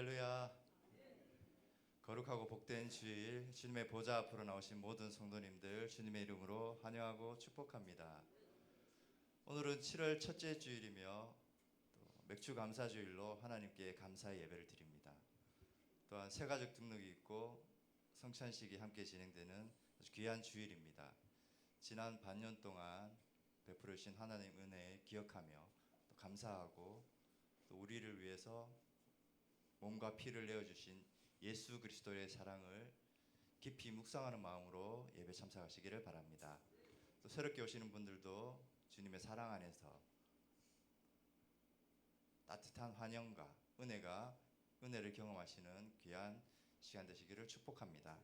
할렐루야. 거룩하고 복된 주일, 주님의 보좌 앞으로 나오신 모든 성도님들 주님의 이름으로 환영하고 축복합니다. 오늘은 7월 첫째 주일이며 또 맥주 감사 주일로 하나님께 감사의 예배를 드립니다. 또한 새가족 등록이 있고 성찬식이 함께 진행되는 아주 귀한 주일입니다. 지난 반년 동안 베풀어 주신 하나님 은혜 기억하며 또 감사하고 또 우리를 위해서 몸과 피를 내어주신 예수 그리스도의 사랑을 깊이 묵상하는 마음으로 예배 참석하시기를 바랍니다. 또 새롭게 오시는 분들도 주님의 사랑 안에서 따뜻한 환영과 은혜를 경험하시는 귀한 시간 되시기를 축복합니다.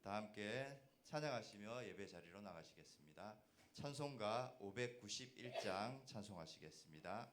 다 함께 찬양하시며 예배 자리로 나가시겠습니다. 찬송가 591장 찬송하시겠습니다.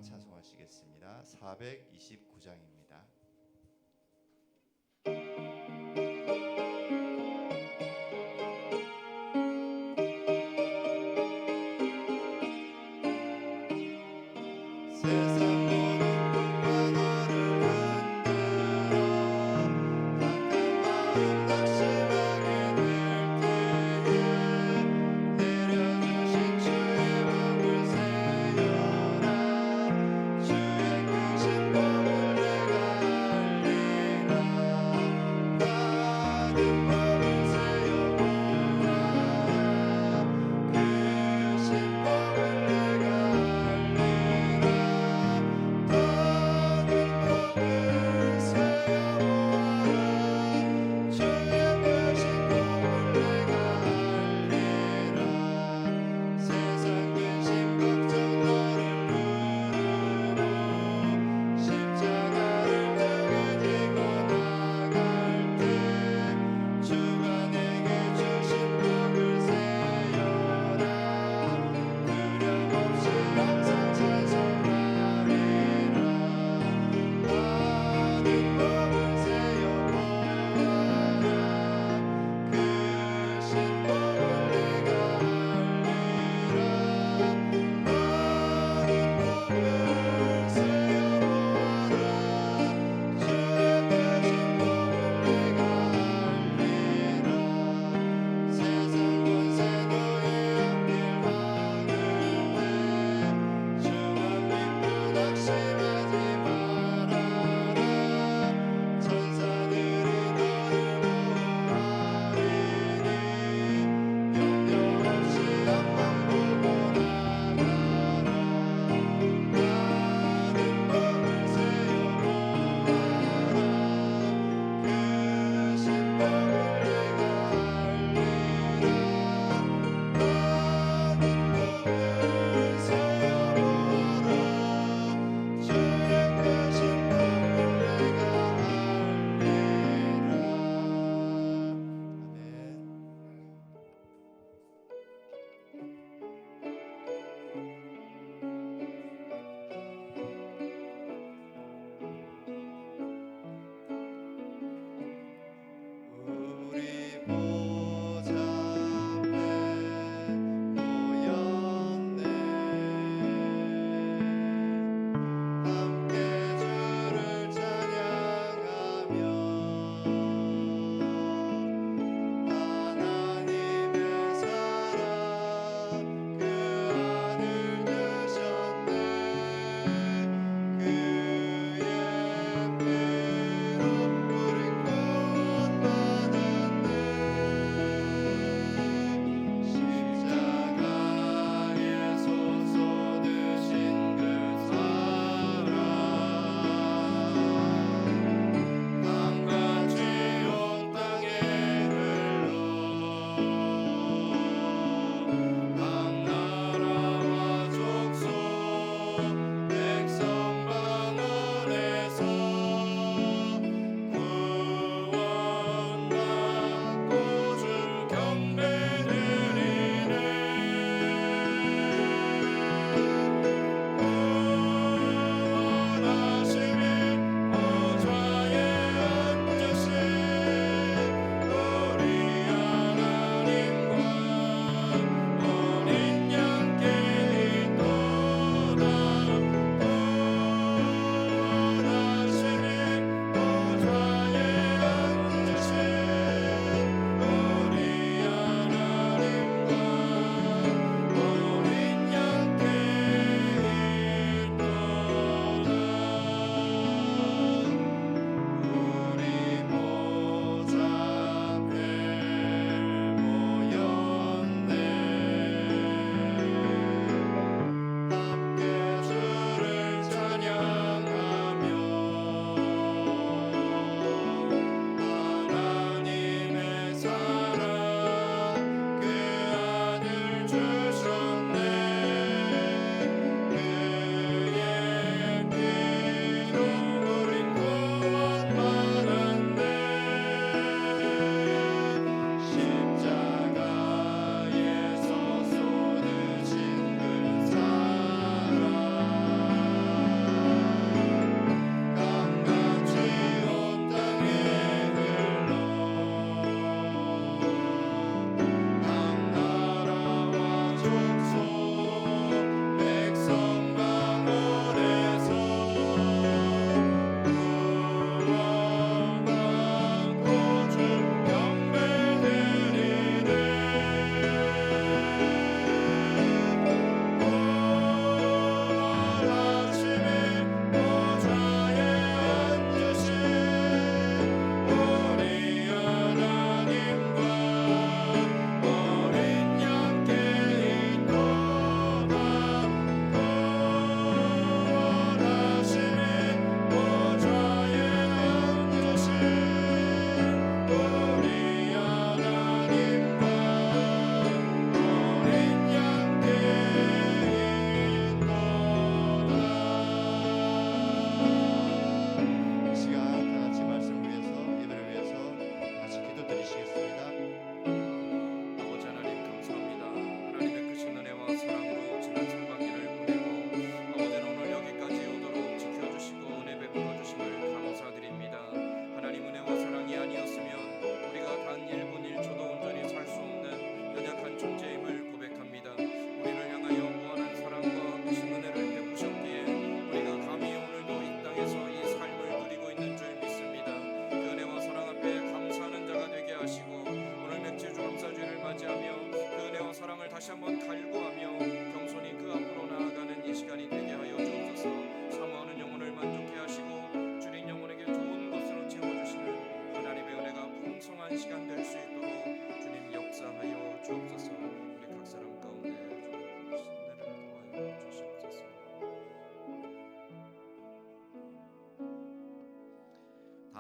찬송하시겠습니다. 429장입니다.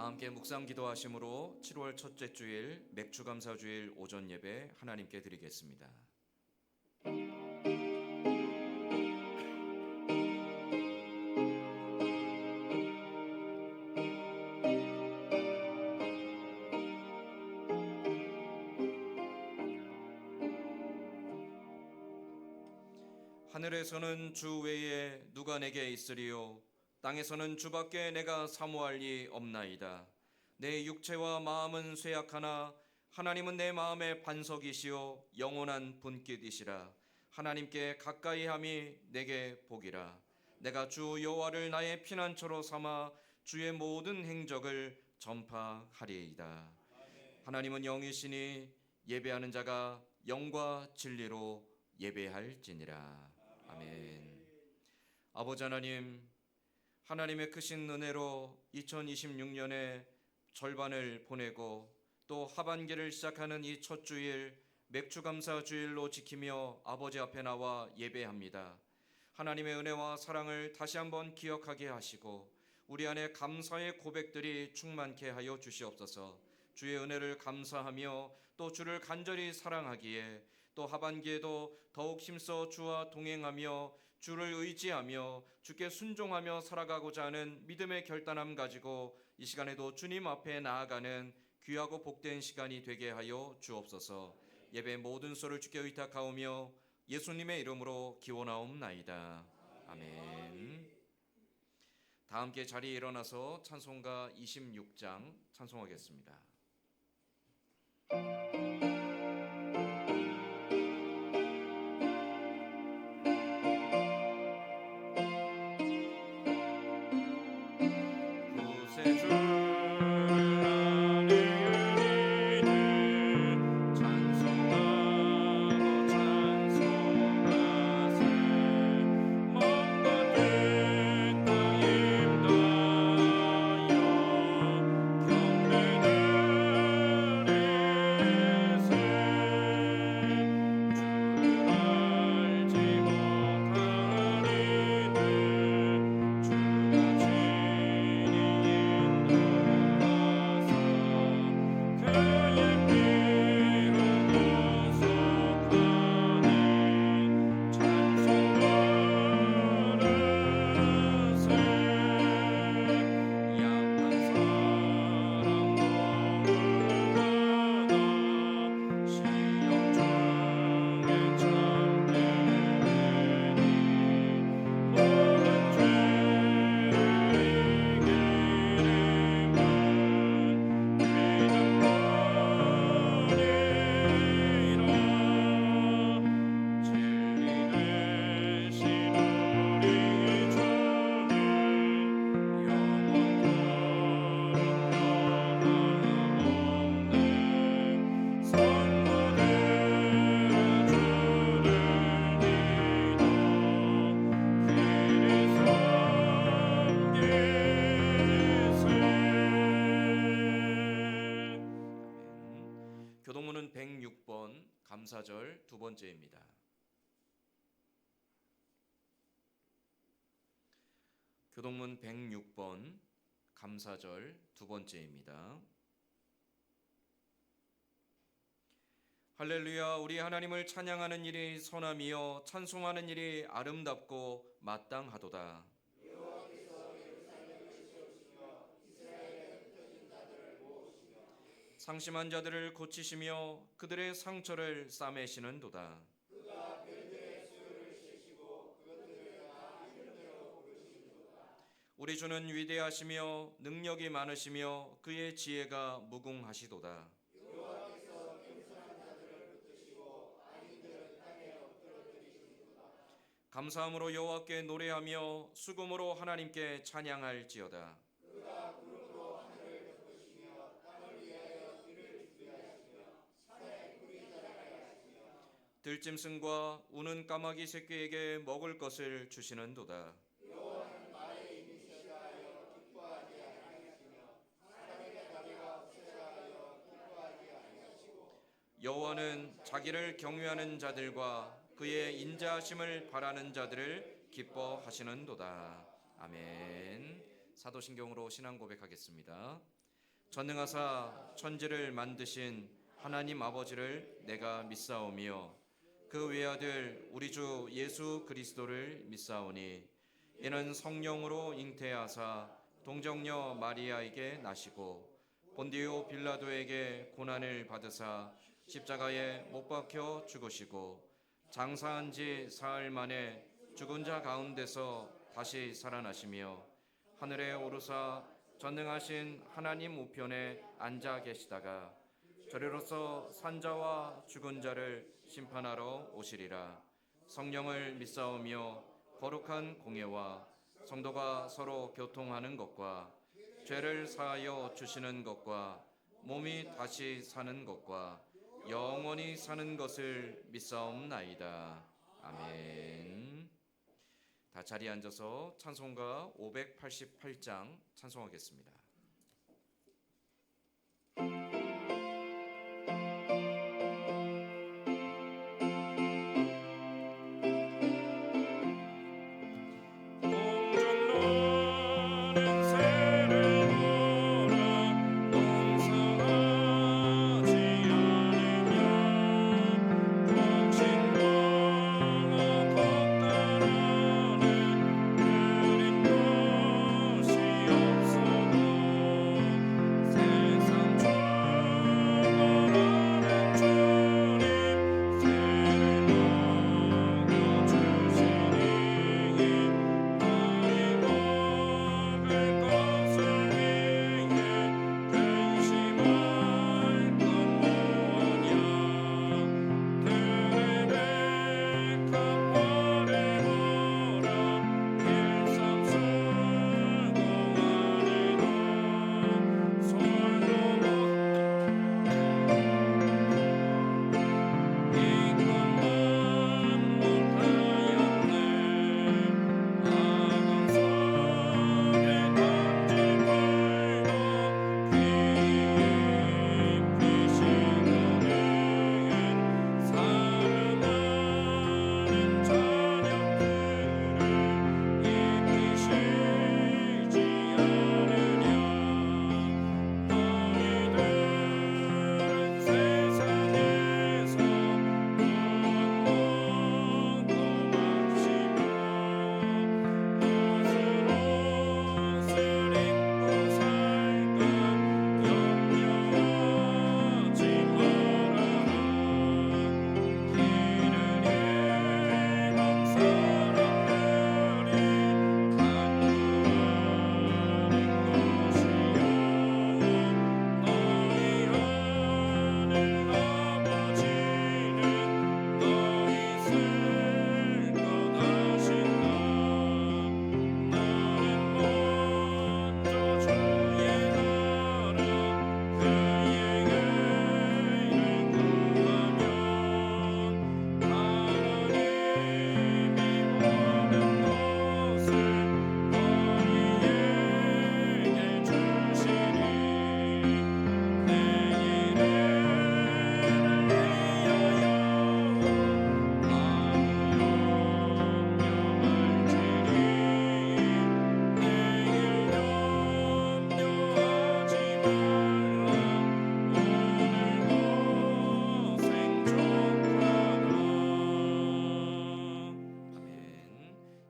다 함께 묵상 기도하심으로 7월 첫째 주일 맥주감사주일 오전 예배 하나님께 드리겠습니다. 하늘에서는 주 외에 누가 내게 있으리요? 땅에서는 주밖에 내가 사모할 이 없나이다. 내 육체와 마음은 쇠약하나 하나님은 내 마음의 반석이시요 영원한 분깃이시라. 하나님께 가까이함이 내게 복이라. 내가 주 여호와를 나의 피난처로 삼아 주의 모든 행적을 전파하리이다. 하나님은 영이시니 예배하는 자가 영과 진리로 예배할지니라. 아멘. 아버지 하나님, 하나님의 크신 은혜로 2026년의 절반을 보내고 또 하반기를 시작하는 이 첫 주일 맥주감사 주일로 지키며 아버지 앞에 나와 예배합니다. 하나님의 은혜와 사랑을 다시 한번 기억하게 하시고 우리 안에 감사의 고백들이 충만케 하여 주시옵소서. 주의 은혜를 감사하며 또 주를 간절히 사랑하기에 또 하반기에도 더욱 힘써 주와 동행하며 주를 의지하며 주께 순종하며 살아가고자 하는 믿음의 결단함 가지고 이 시간에도 주님 앞에 나아가는 귀하고 복된 시간이 되게 하여 주옵소서. 예배 모든 소를 주께 의탁하오며 예수님의 이름으로 기원하옵나이다. 아멘. 다 함께 자리에 일어나서 찬송가 26장 찬송하겠습니다. 교동문은 106번 감사절 두 번째입니다. 교동문 106번 감사절 두 번째입니다. 할렐루야. 우리 하나님을 찬양하는 일이 선함이요 찬송하는 일이 아름답고 마땅하도다. 상심한 자들을 고치시며 그들의 상처를 싸매시는도다. 우리 주는 위대하시며 능력이 많으시며 그의 지혜가 무궁하시도다. 감사함으로 여호와께 노래하며 수금으로 하나님께 찬양할지어다. 들짐승과 우는 까마귀 새끼에게 먹을 것을 주시는도다. 여호와는 자기를 경외하는 자들과 그의 인자하심을 바라는 자들을 기뻐하시는도다. 아멘. 사도신경으로 신앙 고백하겠습니다. 전능하사 천지를 만드신 하나님 아버지를 내가 믿사오며 그 외아들 우리 주 예수 그리스도를 믿사오니 이는 성령으로 잉태하사 동정녀 마리아에게 나시고 본디오 빌라도에게 고난을 받으사 십자가에 못 박혀 죽으시고 장사한 지 사흘 만에 죽은 자 가운데서 다시 살아나시며 하늘에 오르사 전능하신 하나님 우편에 앉아 계시다가 저리로서 산자와 죽은 자를 심판하러 오시리라. 성령을 믿사오며 거룩한 공예와 성도가 서로 교통하는 것과 죄를 사하여 주시는 것과 몸이 다시 사는 것과 영원히 사는 것을 믿사옵나이다. 아멘. 다 자리에 앉아서 찬송가 588장 찬송하겠습니다.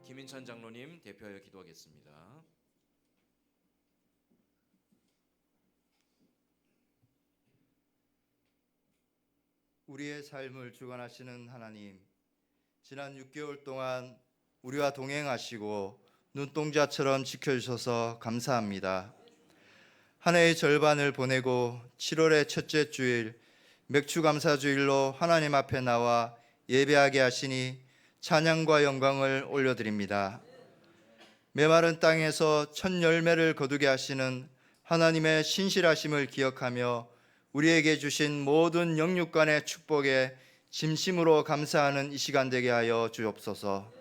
김인찬 장로님 대표하여 기도하겠습니다. 우리의 삶을 주관하시는 하나님, 지난 6개월 동안 우리와 동행하시고 눈동자처럼 지켜주셔서 감사합니다. 한 해의 절반을 보내고 7월의 첫째 주일 맥주감사주일로 하나님 앞에 나와 예배하게 하시니 찬양과 영광을 올려드립니다. 메마른 땅에서 첫 열매를 거두게 하시는 하나님의 신실하심을 기억하며 우리에게 주신 모든 영육간의 축복에 진심으로 감사하는 이 시간 되게 하여 주옵소서.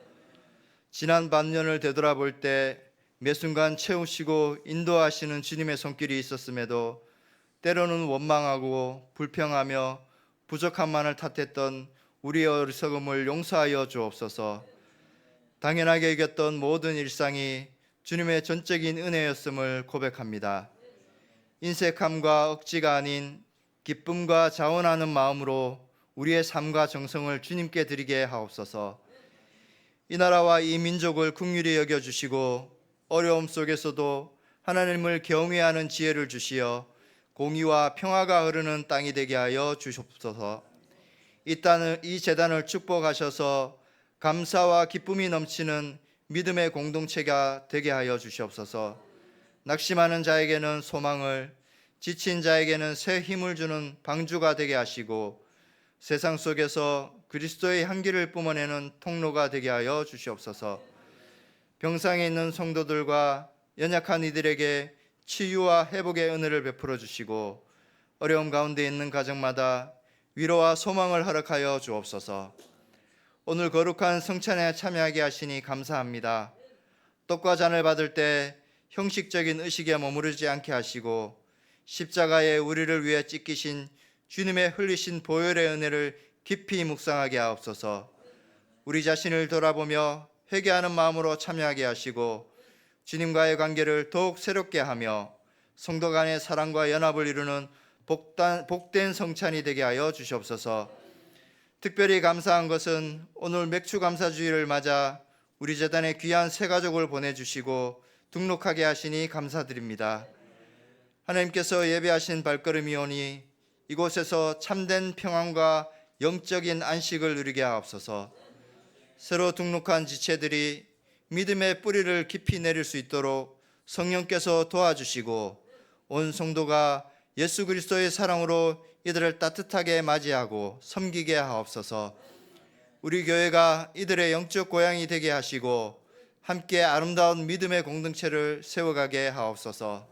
지난 반년을 되돌아볼 때 매 순간 채우시고 인도하시는 주님의 손길이 있었음에도 때로는 원망하고 불평하며 부족함만을 탓했던 우리의 어리석음을 용서하여 주옵소서. 당연하게 여겼던 모든 일상이 주님의 전적인 은혜였음을 고백합니다. 인색함과 억지가 아닌 기쁨과 자원하는 마음으로 우리의 삶과 정성을 주님께 드리게 하옵소서. 이 나라와 이 민족을 긍휼히 여겨주시고 어려움 속에서도 하나님을 경외하는 지혜를 주시어 공의와 평화가 흐르는 땅이 되게 하여 주시옵소서. 이 재단을 축복하셔서 감사와 기쁨이 넘치는 믿음의 공동체가 되게 하여 주시옵소서. 낙심하는 자에게는 소망을, 지친 자에게는 새 힘을 주는 방주가 되게 하시고 세상 속에서 그리스도의 향기를 뿜어내는 통로가 되게 하여 주시옵소서. 병상에 있는 성도들과 연약한 이들에게 치유와 회복의 은혜를 베풀어 주시고 어려움 가운데 있는 가정마다 위로와 소망을 허락하여 주옵소서. 오늘 거룩한 성찬에 참여하게 하시니 감사합니다. 떡과 잔을 받을 때 형식적인 의식에 머무르지 않게 하시고 십자가에 우리를 위해 찢기신 주님의 흘리신 보혈의 은혜를 깊이 묵상하게 하옵소서. 우리 자신을 돌아보며 회개하는 마음으로 참여하게 하시고 주님과의 관계를 더욱 새롭게 하며 성도 간의 사랑과 연합을 이루는 복된 성찬이 되게 하여 주시옵소서. 특별히 감사한 것은 오늘 맥주 감사주의를 맞아 우리 재단에 귀한 새 가족을 보내주시고 등록하게 하시니 감사드립니다. 하나님께서 예배하신 발걸음이 오니 이곳에서 참된 평안과 영적인 안식을 누리게 하옵소서. 새로 등록한 지체들이 믿음의 뿌리를 깊이 내릴 수 있도록 성령께서 도와주시고 온 성도가 예수 그리스도의 사랑으로 이들을 따뜻하게 맞이하고 섬기게 하옵소서. 우리 교회가 이들의 영적 고향이 되게 하시고 함께 아름다운 믿음의 공동체를 세워가게 하옵소서.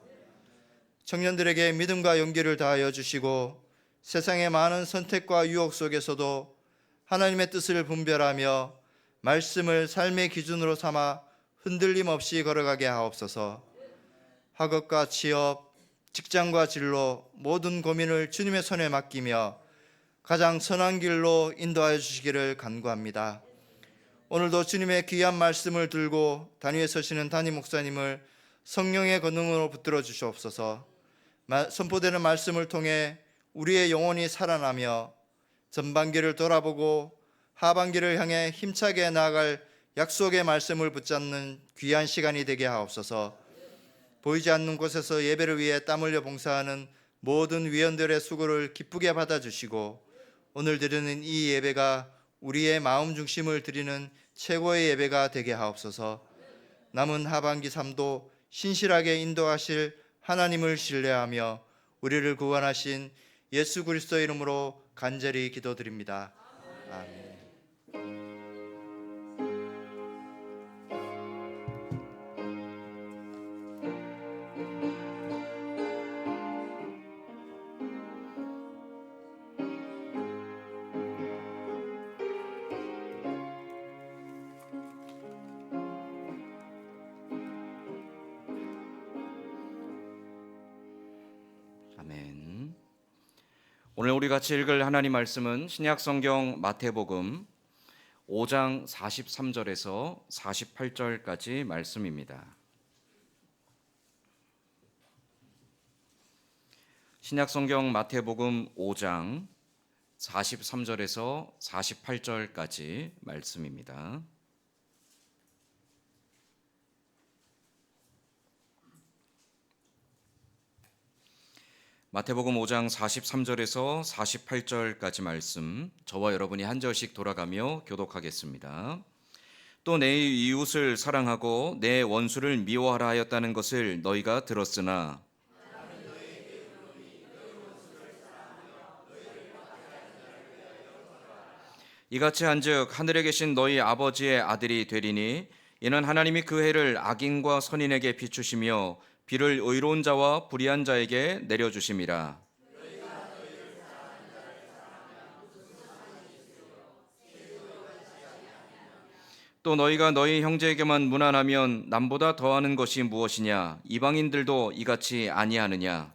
청년들에게 믿음과 용기를 다하여 주시고 세상의 많은 선택과 유혹 속에서도 하나님의 뜻을 분별하며 말씀을 삶의 기준으로 삼아 흔들림 없이 걸어가게 하옵소서. 학업과 취업, 직장과 진로 모든 고민을 주님의 손에 맡기며 가장 선한 길로 인도하여 주시기를 간구합니다. 오늘도 주님의 귀한 말씀을 들고 단위에 서시는 담임 목사님을 성령의 권능으로 붙들어 주시옵소서. 선포되는 말씀을 통해 우리의 영혼이 살아나며 전반기를 돌아보고 하반기를 향해 힘차게 나아갈 약속의 말씀을 붙잡는 귀한 시간이 되게 하옵소서. 보이지 않는 곳에서 예배를 위해 땀 흘려 봉사하는 모든 위원들의 수고를 기쁘게 받아주시고 오늘 드리는 이 예배가 우리의 마음 중심을 드리는 최고의 예배가 되게 하옵소서. 남은 하반기 삶도 신실하게 인도하실 하나님을 신뢰하며 우리를 구원하신 예수 그리스도의 이름으로 간절히 기도드립니다. 아멘. 아멘. 오늘 우리 같이 읽을 하나님 말씀은 신약성경 마태복음 5장 43절에서 48절까지 말씀입니다. 신약성경 마태복음 5장 43절에서 48절까지 말씀입니다. 마태복음 5장 43절에서 48절까지 말씀, 저와 여러분이 한 절씩 돌아가며 교독하겠습니다. 또 내 이웃을 사랑하고 내 원수를 미워하라 하였다는 것을 너희가 들었으나 이같이 한즉 하늘에 계신 너희 아버지의 아들이 되리니 이는 하나님이 그 해를 악인과 선인에게 비추시며 비를 의로운 자와 불의한 자에게 내려주심이라. 또 너희가 너희 형제에게만 무난하면 남보다 더하는 것이 무엇이냐? 이방인들도 이같이 아니하느냐?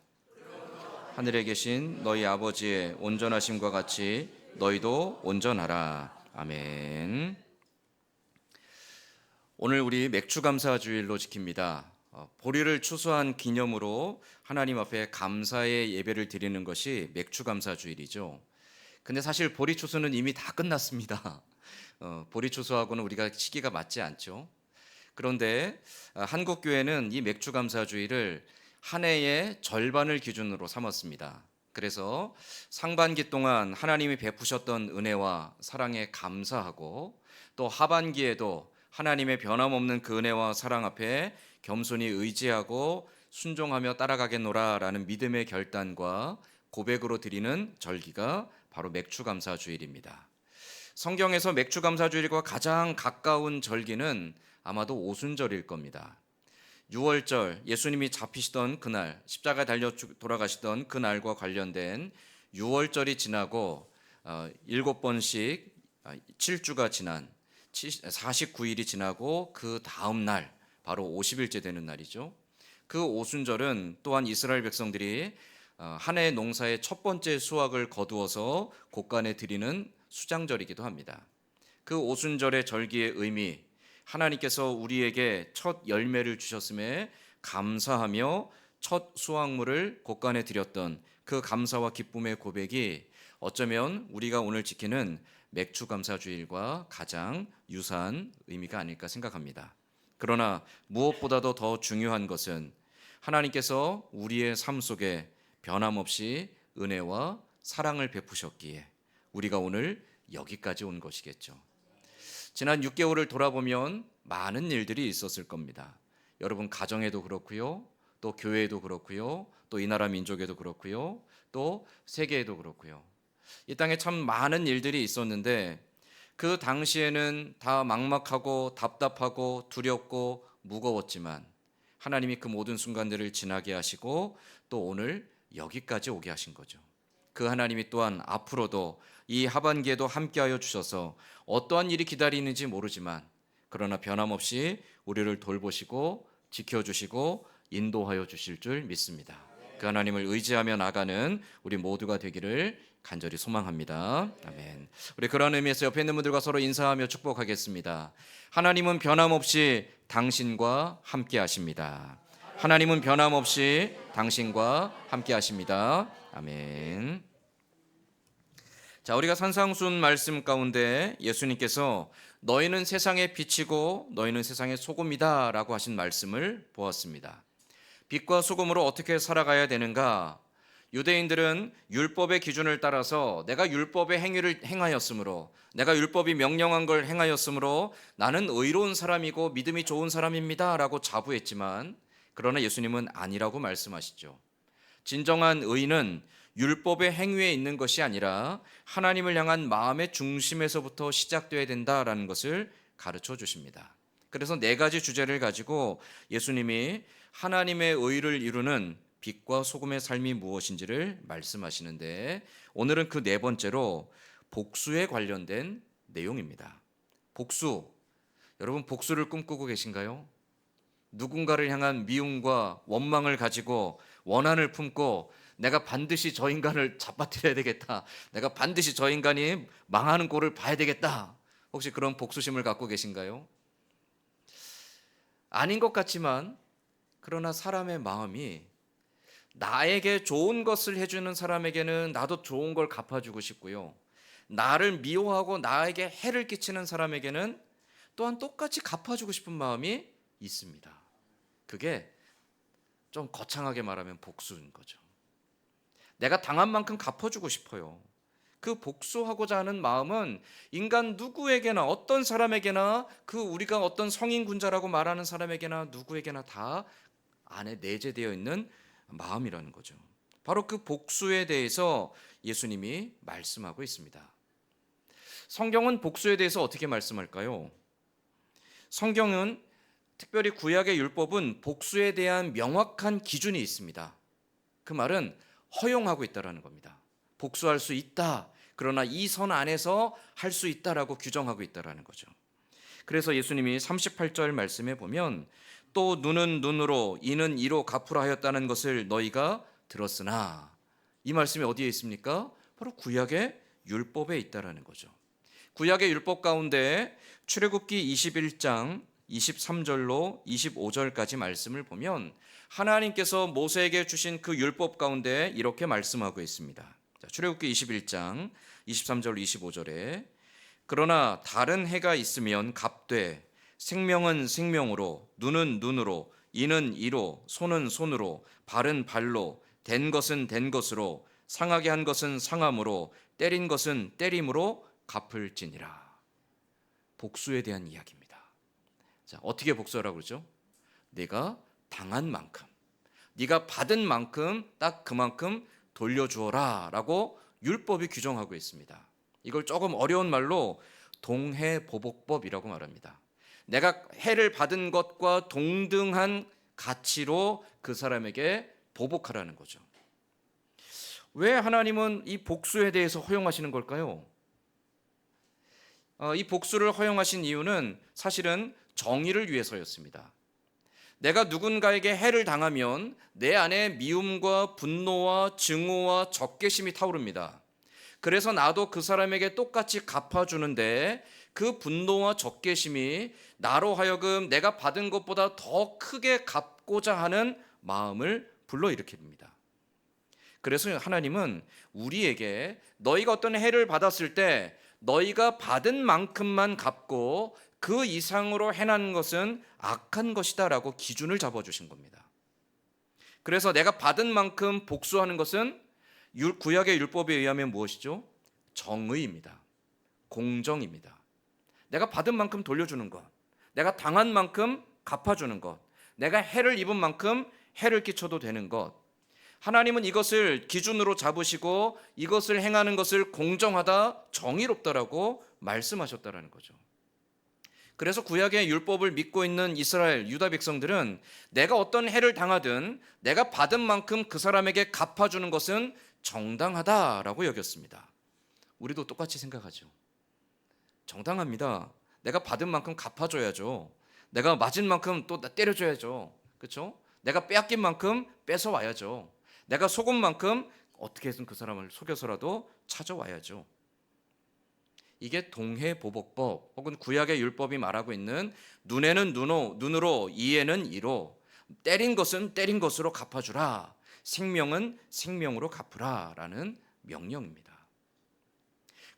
하늘에 계신 너희 아버지의 온전하심과 같이 너희도 온전하라. 아멘. 오늘 우리 맥주 감사 주일로 지킵니다. 보리를 추수한 기념으로 하나님 앞에 감사의 예배를 드리는 것이 맥주감사주일이죠. 근데 사실 보리 추수는 이미 다 끝났습니다. 보리 추수하고는 우리가 시기가 맞지 않죠. 그런데 한국 교회는 이 맥주감사주일을 한 해의 절반을 기준으로 삼았습니다. 그래서 상반기 동안 하나님이 베푸셨던 은혜와 사랑에 감사하고, 또 하반기에도 하나님의 변함없는 그 은혜와 사랑 앞에 겸손히 의지하고 순종하며 따라가겠노라라는 믿음의 결단과 고백으로 드리는 절기가 바로 맥주감사주일입니다. 성경에서 맥주감사주일과 가장 가까운 절기는 아마도 오순절일 겁니다. 6월절, 예수님이 잡히시던 그날, 십자가에 달려 돌아가시던 그날과 관련된 6월절이 지나고 7번씩 7주가 지난 49일이 지나고 그 다음 날, 바로 50일째 되는 날이죠. 그 오순절은 또한 이스라엘 백성들이 한 해의 농사의 첫 번째 수확을 거두어서 곳간에 드리는 수장절이기도 합니다. 그 오순절의 절기의 의미, 하나님께서 우리에게 첫 열매를 주셨음에 감사하며 첫 수확물을 곳간에 드렸던 그 감사와 기쁨의 고백이 어쩌면 우리가 오늘 지키는 맥주감사주일과 가장 유사한 의미가 아닐까 생각합니다. 그러나 무엇보다도 더 중요한 것은 하나님께서 우리의 삶 속에 변함없이 은혜와 사랑을 베푸셨기에 우리가 오늘 여기까지 온 것이겠죠. 지난 6개월을 돌아보면 많은 일들이 있었을 겁니다. 여러분 가정에도 그렇고요, 또 교회에도 그렇고요, 또 이 나라 민족에도 그렇고요, 또 세계에도 그렇고요. 이 땅에 참 많은 일들이 있었는데 그 당시에는 다 막막하고 답답하고 두렵고 무거웠지만 하나님이 그 모든 순간들을 지나게 하시고 또 오늘 여기까지 오게 하신 거죠. 그 하나님이 또한 앞으로도 이 하반기에도 함께하여 주셔서 어떠한 일이 기다리는지 모르지만 그러나 변함없이 우리를 돌보시고 지켜주시고 인도하여 주실 줄 믿습니다. 그 하나님을 의지하며 나가는 우리 모두가 되기를 간절히 소망합니다. 아멘. 우리 그런 의미에서 옆에 있는 분들과 서로 인사하며 축복하겠습니다. 하나님은 변함없이 당신과 함께 하십니다. 하나님은 변함없이 당신과 함께 하십니다. 아멘. 자, 우리가 산상순 말씀 가운데 예수님께서 너희는 세상의 빛이고 너희는 세상의 소금이다 라고 하신 말씀을 보았습니다. 빛과 소금으로 어떻게 살아가야 되는가? 유대인들은 율법의 기준을 따라서 내가 율법의 행위를 행하였으므로, 내가 율법이 명령한 걸 행하였으므로 나는 의로운 사람이고 믿음이 좋은 사람입니다 라고 자부했지만, 그러나 예수님은 아니라고 말씀하시죠. 진정한 의는 율법의 행위에 있는 것이 아니라 하나님을 향한 마음의 중심에서부터 시작되어야 된다라는 것을 가르쳐 주십니다. 그래서 4가지 주제를 가지고 예수님이 하나님의 의를 이루는 빛과 소금의 삶이 무엇인지를 말씀하시는데, 오늘은 그 4번째로 복수에 관련된 내용입니다. 복수, 여러분 복수를 꿈꾸고 계신가요? 누군가를 향한 미움과 원망을 가지고 원한을 품고 내가 반드시 저 인간을 잡아뜨려야 되겠다, 내가 반드시 저 인간이 망하는 꼴을 봐야 되겠다, 혹시 그런 복수심을 갖고 계신가요? 아닌 것 같지만 그러나 사람의 마음이 나에게 좋은 것을 해주는 사람에게는 나도 좋은 걸 갚아주고 싶고요, 나를 미워하고 나에게 해를 끼치는 사람에게는 또한 똑같이 갚아주고 싶은 마음이 있습니다. 그게 좀 거창하게 말하면 복수인 거죠. 내가 당한 만큼 갚아주고 싶어요. 그 복수하고자 하는 마음은 인간 누구에게나, 어떤 사람에게나, 그 우리가 어떤 성인군자라고 말하는 사람에게나 누구에게나 다 안에 내재되어 있는 마음이라는 거죠. 바로 그 복수에 대해서 예수님이 말씀하고 있습니다. 성경은 복수에 대해서 어떻게 말씀할까요? 성경은, 특별히 구약의 율법은 복수에 대한 명확한 기준이 있습니다. 그 말은 허용하고 있다는 겁니다. 복수할 수 있다, 그러나 이 선 안에서 할 수 있다라고 규정하고 있다는 거죠. 그래서 예수님이 38절 말씀에 보면 또 눈은 눈으로 이는 이로 갚으라 하였다는 것을 너희가 들었으나, 이 말씀이 어디에 있습니까? 바로 구약의 율법에 있다는 거죠. 구약의 율법 가운데 출애굽기 21장 23절로 25절까지 말씀을 보면 하나님께서 모세에게 주신 그 율법 가운데 이렇게 말씀하고 있습니다. 자, 출애굽기 21장 23절로 25절에 그러나 다른 해가 있으면 갑되 생명은 생명으로 눈은 눈으로 이는 이로 손은 손으로 발은 발로 된 것은 된 것으로 상하게 한 것은 상함으로 때린 것은 때림으로 갚을지니라. 복수에 대한 이야기입니다. 자, 어떻게 복수하라고 그러죠? 내가 당한 만큼, 네가 받은 만큼 딱 그만큼 돌려주어라 라고 율법이 규정하고 있습니다. 이걸 조금 어려운 말로 동해보복법이라고 말합니다. 내가 해를 받은 것과 동등한 가치로 그 사람에게 보복하라는 거죠. 왜 하나님은 이 복수에 대해서 허용하시는 걸까요? 이 복수를 허용하신 이유는 사실은 정의를 위해서였습니다. 내가 누군가에게 해를 당하면 내 안에 미움과 분노와 증오와 적개심이 타오릅니다. 그래서 나도 그 사람에게 똑같이 갚아주는데 그 분노와 적개심이 나로 하여금 내가 받은 것보다 더 크게 갚고자 하는 마음을 불러일으킵니다. 그래서 하나님은 우리에게 너희가 어떤 해를 받았을 때 너희가 받은 만큼만 갚고 그 이상으로 행한 것은 악한 것이다 라고 기준을 잡아주신 겁니다. 그래서 내가 받은 만큼 복수하는 것은 구약의 율법에 의하면 무엇이죠? 정의입니다. 공정입니다. 내가 받은 만큼 돌려주는 것, 내가 당한 만큼 갚아주는 것, 내가 해를 입은 만큼 해를 끼쳐도 되는 것, 하나님은 이것을 기준으로 잡으시고 이것을 행하는 것을 공정하다, 정의롭다라고 말씀하셨다라는 거죠. 그래서 구약의 율법을 믿고 있는 이스라엘 유다 백성들은 내가 어떤 해를 당하든 내가 받은 만큼 그 사람에게 갚아주는 것은 정당하다라고 여겼습니다. 우리도 똑같이 생각하죠. 정당합니다. 내가 받은 만큼 갚아줘야죠. 내가 맞은 만큼 또 때려줘야죠. 그렇죠? 내가 빼앗긴 만큼 뺏어와야죠. 내가 속은 만큼 어떻게 해서든 그 사람을 속여서라도 찾아와야죠. 이게 동해보복법 혹은 구약의 율법이 말하고 있는 눈에는 눈으로 이에는 이로 때린 것은 때린 것으로 갚아주라. 생명은 생명으로 갚으라 라는 명령입니다.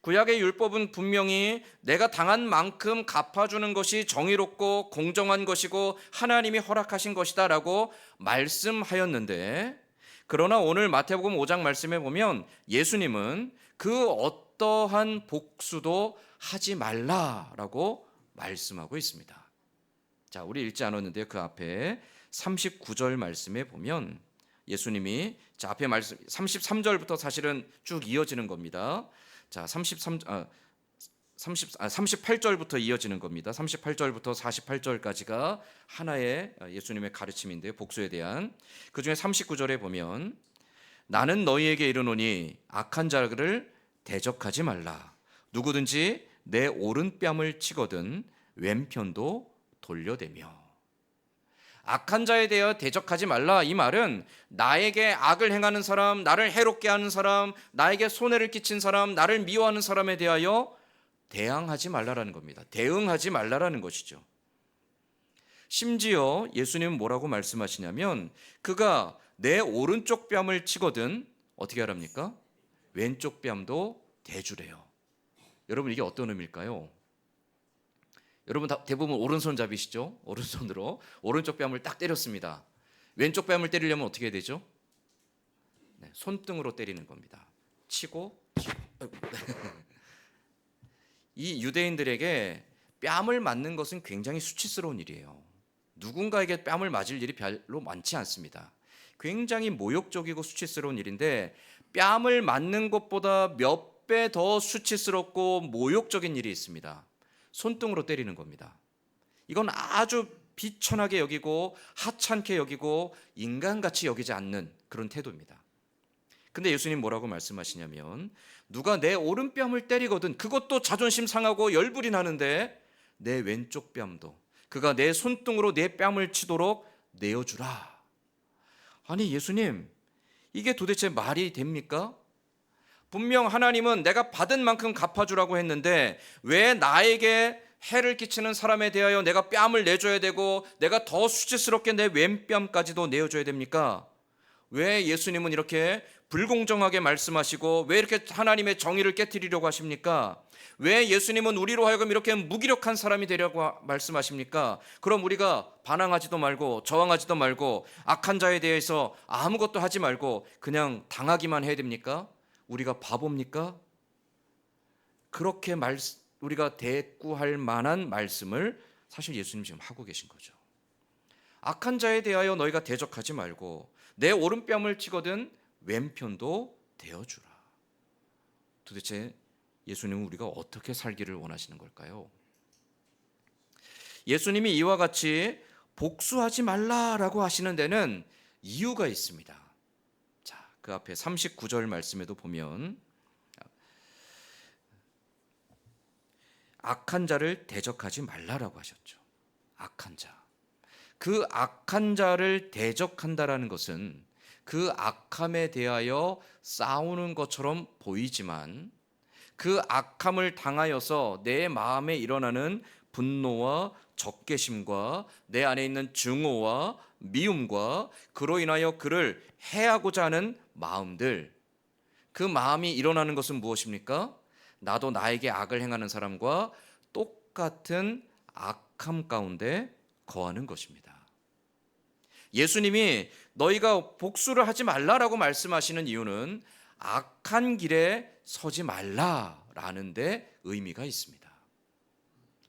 구약의 율법은 분명히 내가 당한 만큼 갚아주는 것이 정의롭고 공정한 것이고 하나님이 허락하신 것이다 라고 말씀하였는데, 그러나 오늘 마태복음 5장 말씀에 보면 예수님은 그 어떠한 복수도 하지 말라라고 말씀하고 있습니다. 자, 우리 읽지 않았는데요. 그 앞에 39절 말씀에 보면 예수님이 자, 앞에 말씀 33절부터 사실은 쭉 이어지는 겁니다. 자, 38절부터 이어지는 겁니다. 38절부터 48절까지가 하나의 예수님의 가르침인데요. 복수에 대한. 그중에 39절에 보면 나는 너희에게 이르노니 악한 자를 대적하지 말라. 누구든지 내 오른뺨을 치거든 왼편도 돌려대며. 악한 자에 대하여 대적하지 말라. 이 말은 나에게 악을 행하는 사람, 나를 해롭게 하는 사람, 나에게 손해를 끼친 사람, 나를 미워하는 사람에 대하여 대항하지 말라라는 겁니다. 대응하지 말라라는 것이죠. 심지어 예수님은 뭐라고 말씀하시냐면 그가 내 오른쪽 뺨을 치거든 어떻게 하랍니까? 왼쪽 뺨도 대주래요. 여러분 이게 어떤 의미일까요? 여러분 대부분 오른손잡이시죠? 오른손으로 오른쪽 뺨을 딱 때렸습니다. 왼쪽 뺨을 때리려면 어떻게 해야 되죠? 네, 손등으로 때리는 겁니다. 치고 이 유대인들에게 뺨을 맞는 것은 굉장히 수치스러운 일이에요. 누군가에게 뺨을 맞을 일이 별로 많지 않습니다. 굉장히 모욕적이고 수치스러운 일인데 뺨을 맞는 것보다 몇 배 더 수치스럽고 모욕적인 일이 있습니다. 손등으로 때리는 겁니다. 이건 아주 비천하게 여기고 하찮게 여기고 인간같이 여기지 않는 그런 태도입니다. 근데 예수님 뭐라고 말씀하시냐면 누가 내 오른뺨을 때리거든 그것도 자존심 상하고 열불이 나는데 내 왼쪽 뺨도 그가 내 손등으로 내 뺨을 치도록 내어주라. 아니 예수님 이게 도대체 말이 됩니까? 분명 하나님은 내가 받은 만큼 갚아주라고 했는데 왜 나에게 해를 끼치는 사람에 대하여 내가 뺨을 내줘야 되고 내가 더 수치스럽게 내 왼뺨까지도 내어줘야 됩니까? 왜 예수님은 이렇게 불공정하게 말씀하시고 왜 이렇게 하나님의 정의를 깨트리려고 하십니까? 왜 예수님은 우리로 하여금 이렇게 무기력한 사람이 되려고 말씀하십니까? 그럼 우리가 반항하지도 말고 저항하지도 말고 악한 자에 대해서 아무것도 하지 말고 그냥 당하기만 해야 됩니까? 우리가 바보입니까? 그렇게 우리가 대꾸할 만한 말씀을 사실 예수님 지금 하고 계신 거죠. 악한 자에 대하여 너희가 대적하지 말고 내 오른뺨을 치거든 왼편도 대어주라. 도대체 예수님은 우리가 어떻게 살기를 원하시는 걸까요? 예수님이 이와 같이 복수하지 말라라고 하시는 데는 이유가 있습니다. 자, 그 앞에 39절 말씀에도 보면 악한 자를 대적하지 말라라고 하셨죠. 악한 자. 그 악한 자를 대적한다라는 것은 그 악함에 대하여 싸우는 것처럼 보이지만 그 악함을 당하여서 내 마음에 일어나는 분노와 적개심과 내 안에 있는 증오와 미움과 그로 인하여 그를 해하고자 하는 마음들, 그 마음이 일어나는 것은 무엇입니까? 나도 나에게 악을 행하는 사람과 똑같은 악함 가운데 거하는 것입니다. 예수님이 너희가 복수를 하지 말라라고 말씀하시는 이유는 악한 길에 서지 말라라는 데 의미가 있습니다.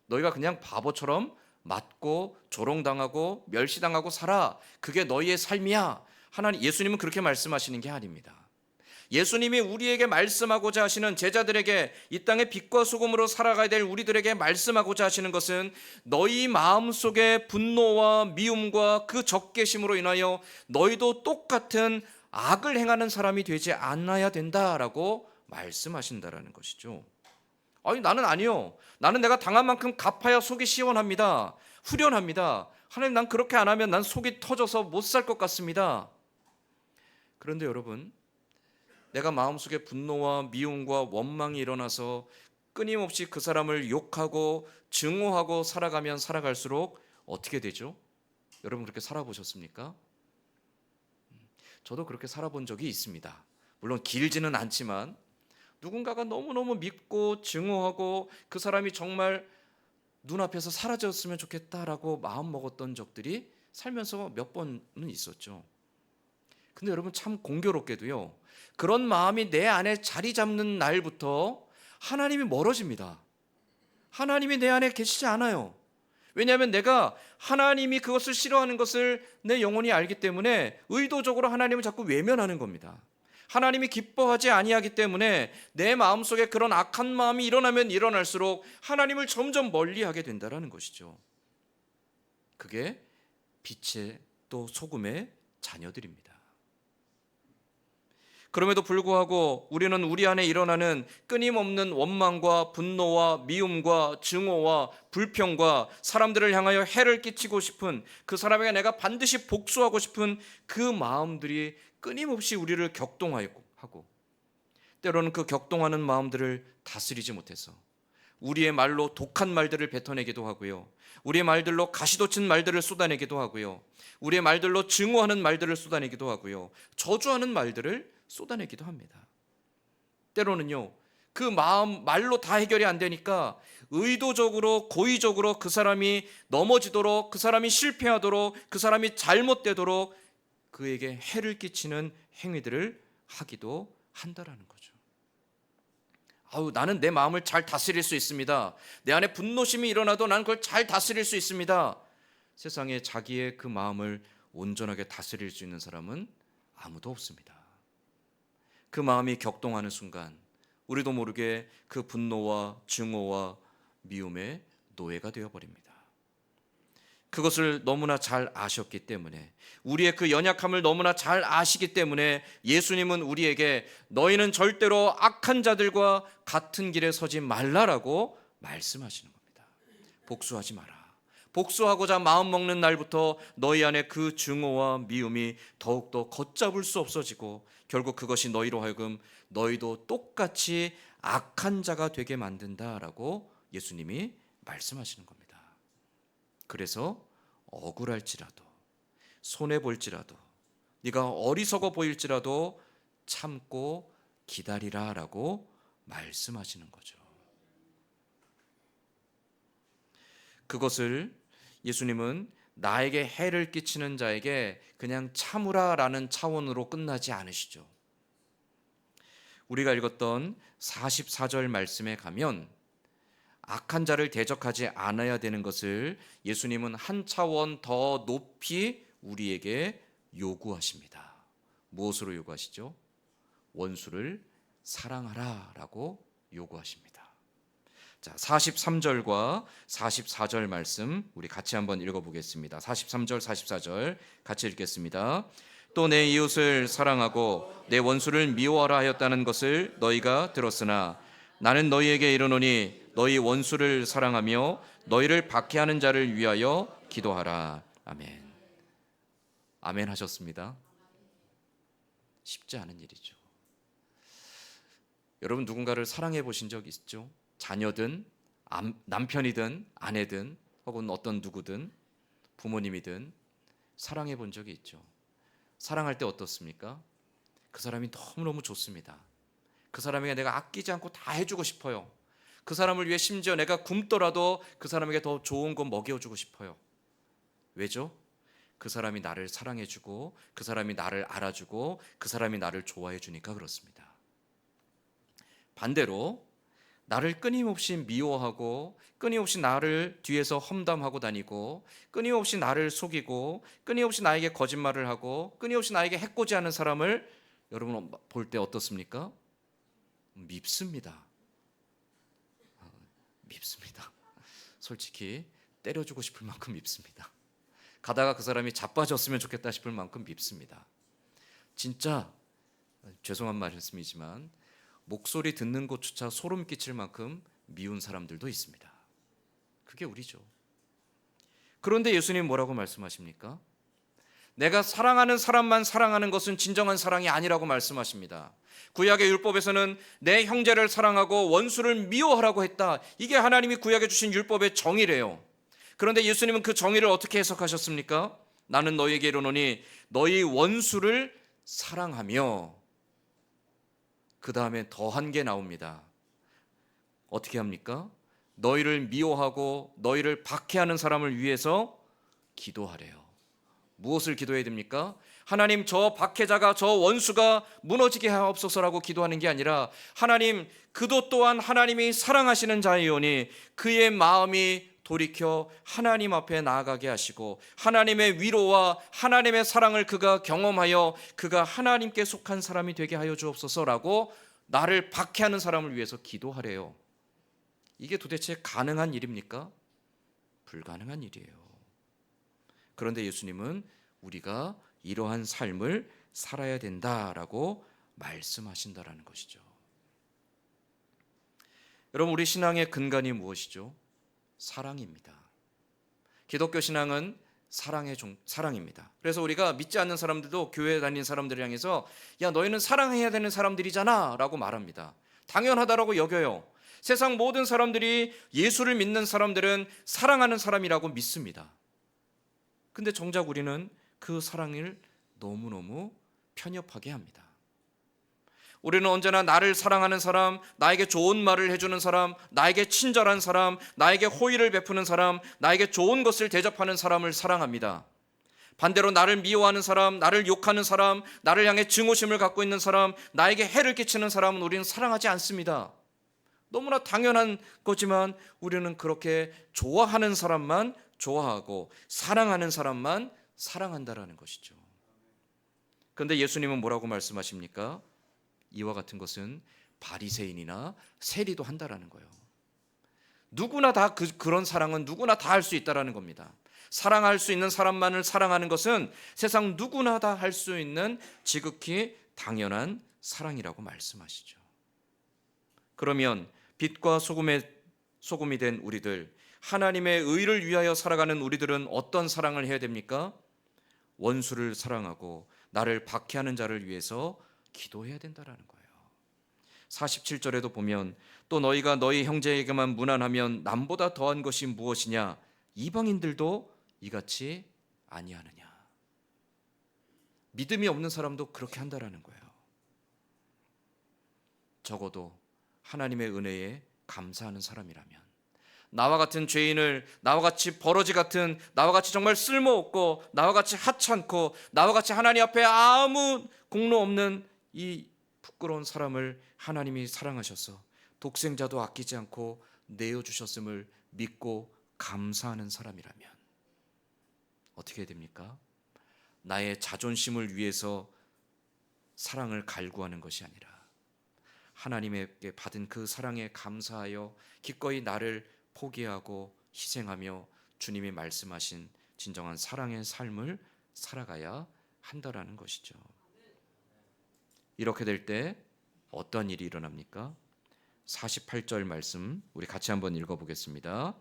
너희가 그냥 바보처럼 맞고 조롱당하고 멸시당하고 살아. 그게 너희의 삶이야. 예수님은 그렇게 말씀하시는 게 아닙니다. 예수님이 우리에게 말씀하고자 하시는, 제자들에게 이 땅의 빛과 소금으로 살아가야 될 우리들에게 말씀하고자 하시는 것은 너희 마음속에 분노와 미움과 그 적개심으로 인하여 너희도 똑같은 악을 행하는 사람이 되지 않아야 된다라고 말씀하신다라는 것이죠. 아니, 나는 아니요. 나는 내가 당한 만큼 갚아야 속이 시원합니다. 후련합니다. 하나님, 난 그렇게 안 하면 난 속이 터져서 못 살 것 같습니다. 그런데 여러분, 내가 마음속에 분노와 미움과 원망이 일어나서 끊임없이 그 사람을 욕하고 증오하고 살아가면 살아갈수록 어떻게 되죠? 여러분 그렇게 살아보셨습니까? 저도 그렇게 살아본 적이 있습니다. 물론 길지는 않지만 누군가가 너무너무 믿고 증오하고 그 사람이 정말 눈앞에서 사라졌으면 좋겠다라고 마음 먹었던 적들이 살면서 몇 번은 있었죠. 근데 여러분 참 공교롭게도요, 그런 마음이 내 안에 자리 잡는 날부터 하나님이 멀어집니다. 하나님이 내 안에 계시지 않아요. 왜냐하면 내가 하나님이 그것을 싫어하는 것을 내 영혼이 알기 때문에 의도적으로 하나님을 자꾸 외면하는 겁니다. 하나님이 기뻐하지 아니하기 때문에 내 마음속에 그런 악한 마음이 일어나면 일어날수록 하나님을 점점 멀리하게 된다는 것이죠. 그게 빛의 또 소금의 자녀들입니다. 그럼에도 불구하고 우리는 우리 안에 일어나는 끊임없는 원망과 분노와 미움과 증오와 불평과 사람들을 향하여 해를 끼치고 싶은, 그 사람에게 내가 반드시 복수하고 싶은 그 마음들이 끊임없이 우리를 격동하고, 때로는 그 격동하는 마음들을 다스리지 못해서 우리의 말로 독한 말들을 뱉어내기도 하고요, 우리의 말들로 가시돋친 말들을 쏟아내기도 하고요, 우리의 말들로 증오하는 말들을 쏟아내기도 하고요, 저주하는 말들을 쏟아내기도 합니다. 때로는요, 그 마음 말로 다 해결이 안 되니까 의도적으로 고의적으로 그 사람이 넘어지도록, 그 사람이 실패하도록, 그 사람이 잘못되도록 그에게 해를 끼치는 행위들을 하기도 한다라는 거죠. 나는 내 마음을 잘 다스릴 수 있습니다. 내 안에 분노심이 일어나도 나는 그걸 잘 다스릴 수 있습니다. 세상에 자기의 그 마음을 온전하게 다스릴 수 있는 사람은 아무도 없습니다. 그 마음이 격동하는 순간 우리도 모르게 그 분노와 증오와 미움의 노예가 되어버립니다. 그것을 너무나 잘 아셨기 때문에, 우리의 그 연약함을 너무나 잘 아시기 때문에 예수님은 우리에게 너희는 절대로 악한 자들과 같은 길에 서지 말라라고 말씀하시는 겁니다. 복수하지 마라. 복수하고자 마음 먹는 날부터 너희 안에 그 증오와 미움이 더욱더 걷잡을 수 없어지고 결국 그것이 너희로 하여금 너희도 똑같이 악한 자가 되게 만든다라고 예수님이 말씀하시는 겁니다. 그래서 억울할지라도 손해볼지라도 네가 어리석어 보일지라도 참고 기다리라라고 말씀하시는 거죠. 그것을 예수님은 나에게 해를 끼치는 자에게 그냥 참으라라는 차원으로 끝나지 않으시죠. 우리가 읽었던 44절 말씀에 가면 악한 자를 대적하지 않아야 되는 것을 예수님은 한 차원 더 높이 우리에게 요구하십니다. 무엇으로 요구하시죠? 원수를 사랑하라라고 요구하십니다. 자, 43절과 44절 말씀 우리 같이 한번 읽어보겠습니다. 43절, 44절 같이 읽겠습니다. 또 내 이웃을 사랑하고 내 원수를 미워하라 하였다는 것을 너희가 들었으나 나는 너희에게 이르노니 너희 원수를 사랑하며 너희를 박해하는 자를 위하여 기도하라. 아멘. 아멘 하셨습니다. 쉽지 않은 일이죠. 여러분 누군가를 사랑해 보신 적 있죠? 자녀든 남편이든 아내든 혹은 어떤 누구든 부모님이든 사랑해 본 적이 있죠. 사랑할 때 어떻습니까? 그 사람이 너무너무 좋습니다. 그 사람에게 내가 아끼지 않고 다 해주고 싶어요. 그 사람을 위해 심지어 내가 굶더라도 그 사람에게 더 좋은 거 먹여주고 싶어요. 왜죠? 그 사람이 나를 사랑해주고 그 사람이 나를 알아주고 그 사람이 나를 좋아해주니까 그렇습니다. 반대로 나를 끊임없이 미워하고 끊임없이 나를 뒤에서 험담하고 다니고 끊임없이 나를 속이고 끊임없이 나에게 거짓말을 하고 끊임없이 나에게 해코지하는 사람을 여러분 볼 때 어떻습니까? 밉습니다. 밉습니다. 솔직히 때려주고 싶을 만큼 밉습니다. 가다가 그 사람이 자빠졌으면 좋겠다 싶을 만큼 밉습니다. 진짜 죄송한 말씀이지만 목소리 듣는 곳조차 소름 끼칠 만큼 미운 사람들도 있습니다. 그게 우리죠. 그런데 예수님 뭐라고 말씀하십니까? 내가 사랑하는 사람만 사랑하는 것은 진정한 사랑이 아니라고 말씀하십니다. 구약의 율법에서는 내 형제를 사랑하고 원수를 미워하라고 했다. 이게 하나님이 구약에 주신 율법의 정의래요. 그런데 예수님은 그 정의를 어떻게 해석하셨습니까? 나는 너희에게 이르노니 너희 원수를 사랑하며, 그 다음에 더한 게 나옵니다. 어떻게 합니까? 너희를 미워하고 너희를 박해하는 사람을 위해서 기도하래요. 무엇을 기도해야 됩니까? 하나님, 저 박해자가, 저 원수가 무너지게 하옵소서라고 기도하는 게 아니라, 하나님, 그도 또한 하나님이 사랑하시는 자이오니 그의 마음이 돌이켜 하나님 앞에 나아가게 하시고 하나님의 위로와 하나님의 사랑을 그가 경험하여 그가 하나님께 속한 사람이 되게 하여 주옵소서라고 나를 박해하는 사람을 위해서 기도하래요. 이게 도대체 가능한 일입니까? 불가능한 일이에요. 그런데 예수님은 우리가 이러한 삶을 살아야 된다라고 말씀하신다라는 것이죠. 여러분, 우리 신앙의 근간이 무엇이죠? 사랑입니다. 기독교 신앙은 사랑입니다. 그래서 우리가 믿지 않는 사람들도 교회 다니는 사람들을 향해서 야, 너희는 사랑해야 되는 사람들이잖아 라고 말합니다. 당연하다라고 여겨요. 세상 모든 사람들이, 예수를 믿는 사람들은 사랑하는 사람이라고 믿습니다. 근데 정작 우리는 그 사랑을 너무너무 편협하게 합니다. 우리는 언제나 나를 사랑하는 사람, 나에게 좋은 말을 해주는 사람, 나에게 친절한 사람, 나에게 호의를 베푸는 사람, 나에게 좋은 것을 대접하는 사람을 사랑합니다. 반대로 나를 미워하는 사람, 나를 욕하는 사람, 나를 향해 증오심을 갖고 있는 사람, 나에게 해를 끼치는 사람은 우리는 사랑하지 않습니다. 너무나 당연한 거지만 우리는 그렇게 좋아하는 사람만 좋아하고 사랑하는 사람만 사랑한다라는 것이죠. 그런데 예수님은 뭐라고 말씀하십니까? 이와 같은 것은 바리새인이나 세리도 한다라는 거예요. 누구나 다 그런 사랑은 누구나 다 할 수 있다라는 겁니다. 사랑할 수 있는 사람만을 사랑하는 것은 세상 누구나 다 할 수 있는 지극히 당연한 사랑이라고 말씀하시죠. 그러면 빛과 소금이 된 우리들, 하나님의 의를 위하여 살아가는 우리들은 어떤 사랑을 해야 됩니까? 원수를 사랑하고 나를 박해하는 자를 위해서 기도해야 된다라는 거예요. 47절에도 보면 또 너희가 너희 형제에게만 무난하면 남보다 더한 것이 무엇이냐? 이방인들도 이같이 아니하느냐? 믿음이 없는 사람도 그렇게 한다라는 거예요. 적어도 하나님의 은혜에 감사하는 사람이라면, 나와 같은 죄인을, 나와 같이 버러지 같은, 나와 같이 정말 쓸모없고, 나와 같이 하찮고, 나와 같이 하나님 앞에 아무 공로 없는 이 부끄러운 사람을 하나님이 사랑하셔서 독생자도 아끼지 않고 내어주셨음을 믿고 감사하는 사람이라면 어떻게 됩니까? 나의 자존심을 위해서 사랑을 갈구하는 것이 아니라 하나님에게 받은 그 사랑에 감사하여 기꺼이 나를 포기하고 희생하며 주님이 말씀하신 진정한 사랑의 삶을 살아가야 한다라는 것이죠. 이렇게 될 때 어떤 일이 일어납니까? 48절 말씀 우리 같이 한번 읽어보겠습니다.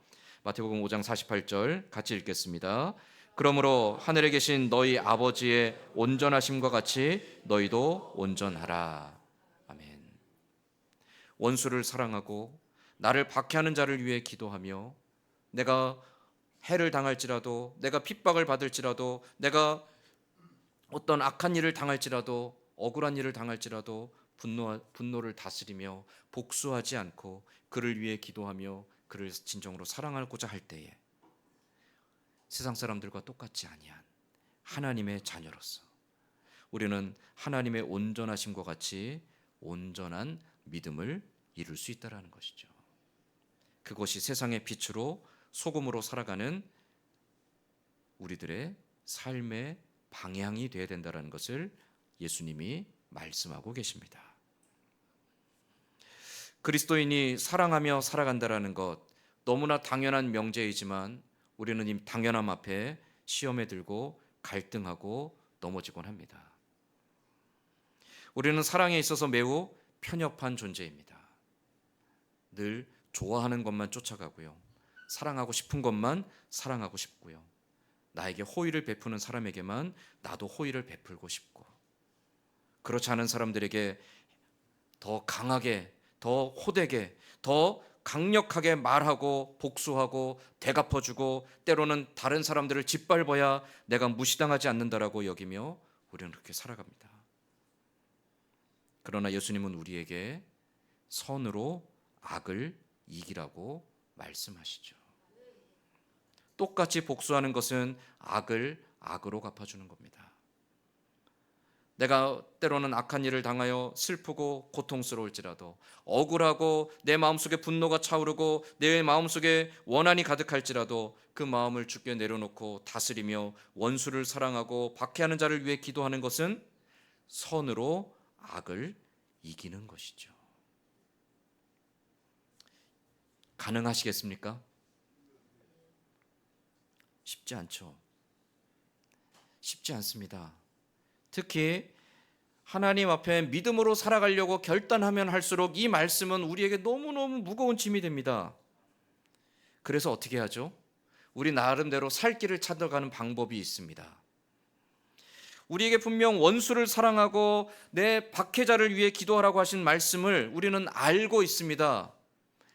마태복음 5장 48절 같이 읽겠습니다. 그러므로 하늘에 계신 너희 아버지의 온전하심과 같이 너희도 온전하라. 아멘. 원수를 사랑하고 나를 박해하는 자를 위해 기도하며, 내가 해를 당할지라도, 내가 핍박을 받을지라도, 내가 어떤 악한 일을 당할지라도, 억울한 일을 당할지라도 분노를 다스리며 복수하지 않고 그를 위해 기도하며 그를 진정으로 사랑하고자 할 때에 세상 사람들과 똑같지 아니한 하나님의 자녀로서 우리는 하나님의 온전하심과 같이 온전한 믿음을 이룰 수 있다는 것이죠. 그것이 세상의 빛으로 소금으로 살아가는 우리들의 삶의 방향이 되어야 된다는 것을 예수님이 말씀하고 계십니다. 그리스도인이 사랑하며 살아간다는 것, 너무나 당연한 명제이지만 우리는 이 당연함 앞에 시험에 들고 갈등하고 넘어지곤 합니다. 우리는 사랑에 있어서 매우 편협한 존재입니다. 늘 좋아하는 것만 쫓아가고요, 사랑하고 싶은 것만 사랑하고 싶고요, 나에게 호의를 베푸는 사람에게만 나도 호의를 베풀고 싶고, 그렇지 않은 사람들에게 더 강하게, 더 호되게, 더 강력하게 말하고 복수하고 되갚아주고, 때로는 다른 사람들을 짓밟아야 내가 무시당하지 않는다라고 여기며 우리는 그렇게 살아갑니다. 그러나 예수님은 우리에게 선으로 악을 이기라고 말씀하시죠. 똑같이 복수하는 것은 악을 악으로 갚아주는 겁니다. 내가 때로는 악한 일을 당하여 슬프고 고통스러울지라도, 억울하고 내 마음속에 분노가 차오르고 내 마음속에 원한이 가득할지라도 그 마음을 주께 내려놓고 다스리며 원수를 사랑하고 박해하는 자를 위해 기도하는 것은 선으로 악을 이기는 것이죠. 가능하시겠습니까? 쉽지 않죠. 쉽지 않습니다. 특히 하나님 앞에 믿음으로 살아가려고 결단하면 할수록 이 말씀은 우리에게 너무너무 무거운 짐이 됩니다. 그래서 어떻게 하죠? 우리 나름대로 살 길을 찾아가는 방법이 있습니다. 우리에게 분명 원수를 사랑하고 내 박해자를 위해 기도하라고 하신 말씀을 우리는 알고 있습니다.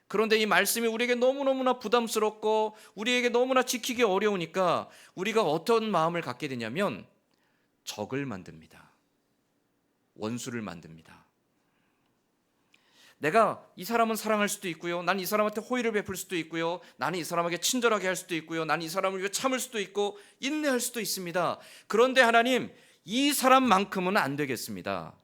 그런데 이 말씀이 우리에게 너무너무나 부담스럽고 우리에게 너무나 지키기 어려우니까 우리가 어떤 마음을 갖게 되냐면 적을 만듭니다. 원수를 만듭니다. 내가 이 사람은 사랑할 수도 있고요, 난 이 사람한테 호의를 베풀 수도 있고요, 나는 이 사람에게 친절하게 할 수도 있고요, 나는 이 사람을 위해 참을 수도 있고 인내할 수도 있습니다. 그런데 하나님, 이 사람만큼은 안 되겠습니다.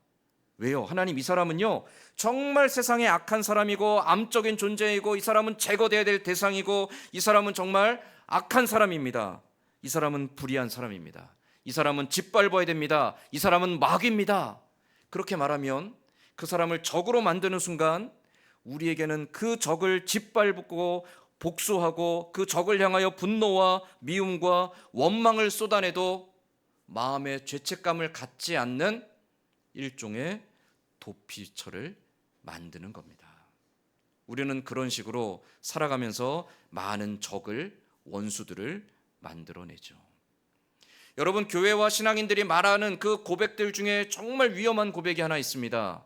왜요? 하나님, 이 사람은요 정말 세상에 악한 사람이고 암적인 존재이고 이 사람은 제거돼야 될 대상이고 이 사람은 정말 악한 사람입니다. 이 사람은 불의한 사람입니다. 이 사람은 짓밟아야 됩니다. 이 사람은 마귀입니다. 그렇게 말하면 그 사람을 적으로 만드는 순간 우리에게는 그 적을 짓밟고 복수하고 그 적을 향하여 분노와 미움과 원망을 쏟아내도 마음의 죄책감을 갖지 않는 일종의 도피처를 만드는 겁니다. 우리는 그런 식으로 살아가면서 많은 적을, 원수들을 만들어내죠. 여러분, 교회와 신앙인들이 말하는 그 고백들 중에 정말 위험한 고백이 하나 있습니다.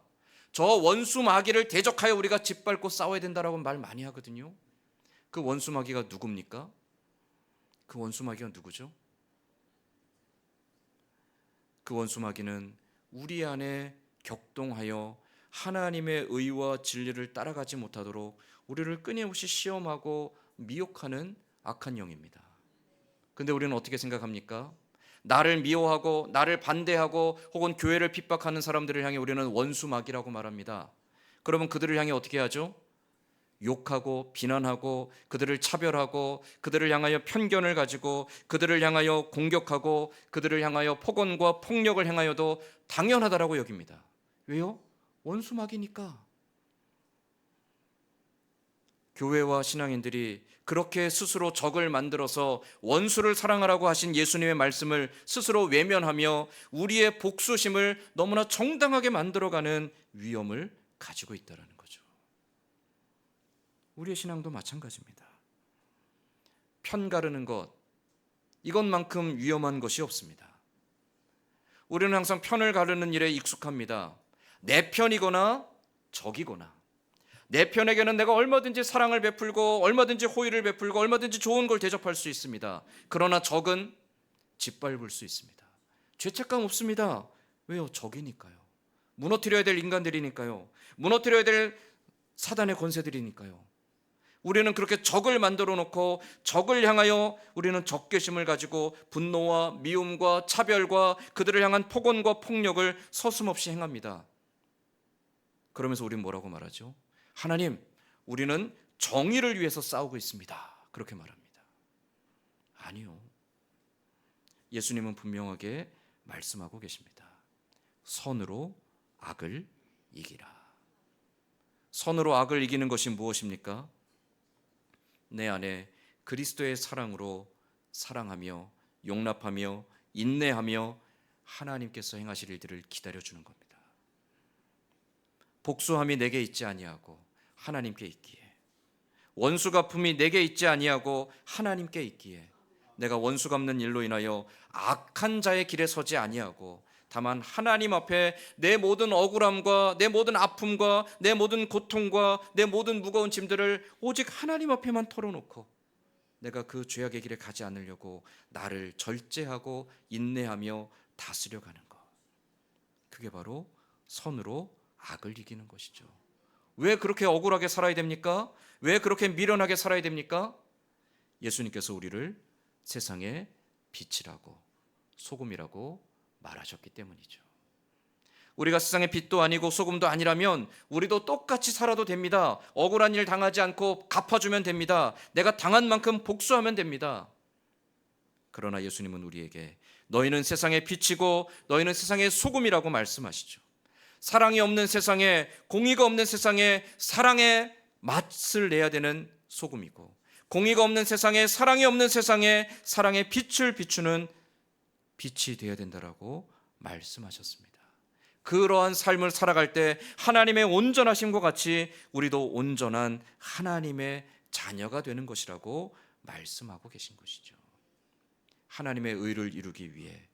저 원수 마귀를 대적하여 우리가 짓밟고 싸워야 된다라고 말 많이 하거든요. 그 원수 마귀가 누굽니까? 그 원수 마귀가 누구죠? 그 원수 마귀는 우리 안에 격동하여 하나님의 의와 진리를 따라가지 못하도록 우리를 끊임없이 시험하고 미혹하는 악한 영입니다. 근데 우리는 어떻게 생각합니까? 나를 미워하고 나를 반대하고 혹은 교회를 핍박하는 사람들을 향해 우리는 원수 마귀라고 말합니다. 그러면 그들을 향해 어떻게 하죠? 욕하고 비난하고 그들을 차별하고 그들을 향하여 편견을 가지고 그들을 향하여 공격하고 그들을 향하여 폭언과 폭력을 행하여도 당연하다라고 여깁니다. 왜요? 원수 마귀니까. 교회와 신앙인들이 그렇게 스스로 적을 만들어서 원수를 사랑하라고 하신 예수님의 말씀을 스스로 외면하며 우리의 복수심을 너무나 정당하게 만들어가는 위험을 가지고 있다는 거죠. 우리의 신앙도 마찬가지입니다. 편 가르는 것, 이것만큼 위험한 것이 없습니다. 우리는 항상 편을 가르는 일에 익숙합니다. 내 편이거나 적이거나, 내 편에게는 내가 얼마든지 사랑을 베풀고 얼마든지 호의를 베풀고 얼마든지 좋은 걸 대접할 수 있습니다. 그러나 적은 짓밟을 수 있습니다. 죄책감 없습니다. 왜요? 적이니까요. 무너뜨려야 될 인간들이니까요. 무너뜨려야 될 사단의 권세들이니까요. 우리는 그렇게 적을 만들어 놓고 적을 향하여 우리는 적개심을 가지고 분노와 미움과 차별과 그들을 향한 폭언과 폭력을 서슴없이 행합니다. 그러면서 우리는 뭐라고 말하죠? 하나님, 우리는 정의를 위해서 싸우고 있습니다. 그렇게 말합니다. 아니요. 예수님은 분명하게 말씀하고 계십니다. 선으로 악을 이기라. 선으로 악을 이기는 것이 무엇입니까? 내 안에 그리스도의 사랑으로 사랑하며 용납하며 인내하며 하나님께서 행하실 일들을 기다려주는 겁니다. 복수함이 내게 있지 아니하고 하나님께 있기에, 원수 갚음이 내게 있지 아니하고 하나님께 있기에, 내가 원수 갚는 일로 인하여 악한 자의 길에 서지 아니하고 다만 하나님 앞에 내 모든 억울함과 내 모든 아픔과 내 모든 고통과 내 모든 무거운 짐들을 오직 하나님 앞에만 털어놓고 내가 그 죄악의 길에 가지 않으려고 나를 절제하고 인내하며 다스려 가는 것, 그게 바로 선으로 악을 이기는 것이죠. 왜 그렇게 억울하게 살아야 됩니까? 왜 그렇게 미련하게 살아야 됩니까? 예수님께서 우리를 세상의 빛이라고 소금이라고 말하셨기 때문이죠. 우리가 세상의 빛도 아니고 소금도 아니라면 우리도 똑같이 살아도 됩니다. 억울한 일 당하지 않고 갚아주면 됩니다. 내가 당한 만큼 복수하면 됩니다. 그러나 예수님은 우리에게 너희는 세상의 빛이고 너희는 세상의 소금이라고 말씀하시죠. 사랑이 없는 세상에, 공의가 없는 세상에 사랑의 맛을 내야 되는 소금이고, 공의가 없는 세상에, 사랑이 없는 세상에 사랑의 빛을 비추는 빛이 되어야 된다라고 말씀하셨습니다. 그러한 삶을 살아갈 때 하나님의 온전하심과 같이 우리도 온전한 하나님의 자녀가 되는 것이라고 말씀하고 계신 것이죠. 하나님의 의를 이루기 위해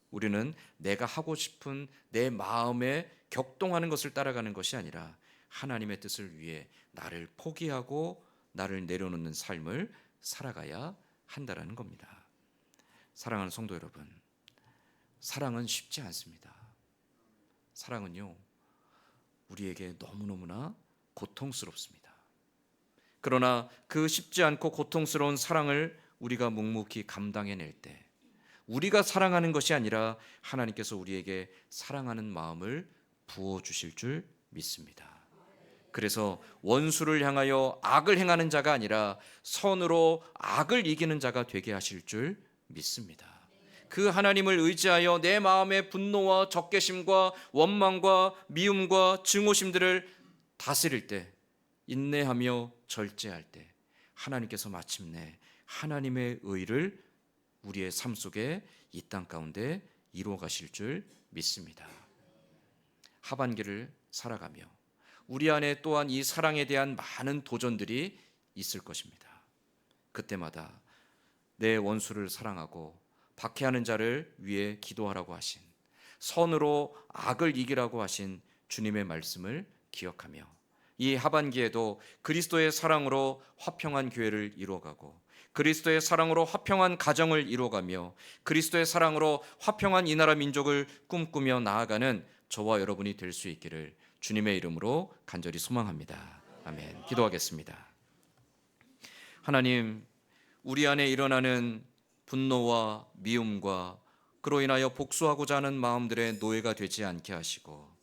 우리는 내가 하고 싶은 내 마음에 격동하는 것을 따라가는 것이 아니라 하나님의 뜻을 위해 나를 포기하고 나를 내려놓는 삶을 살아가야 한다라는 겁니다. 사랑하는 성도 여러분, 사랑은 쉽지 않습니다. 사랑은요, 우리에게 너무너무나 고통스럽습니다. 그러나 그 쉽지 않고 고통스러운 사랑을 우리가 묵묵히 감당해낼 때 우리가 사랑하는 것이 아니라 하나님께서 우리에게 사랑하는 마음을 부어주실 줄 믿습니다. 그래서 원수를 향하여 악을 행하는 자가 아니라 선으로 악을 이기는 자가 되게 하실 줄 믿습니다. 그 하나님을 의지하여 내 마음의 분노와 적개심과 원망과 미움과 증오심들을 다스릴 때, 인내하며 절제할 때 하나님께서 마침내 하나님의 의를 우리의 삶 속에 이 땅 가운데 이루어 가실 줄 믿습니다. 하반기를 살아가며 우리 안에 또한 이 사랑에 대한 많은 도전들이 있을 것입니다. 그때마다 내 원수를 사랑하고 박해하는 자를 위해 기도하라고 하신, 선으로 악을 이기라고 하신 주님의 말씀을 기억하며 이 하반기에도 그리스도의 사랑으로 화평한 교회를 이루어가고 그리스도의 사랑으로 화평한 가정을 이루어가며 그리스도의 사랑으로 화평한 이 나라 민족을 꿈꾸며 나아가는 저와 여러분이 될 수 있기를 주님의 이름으로 간절히 소망합니다. 아멘. 기도하겠습니다. 하나님, 우리 안에 일어나는 분노와 미움과 그로 인하여 복수하고자 하는 마음들의 노예가 되지 않게 하시고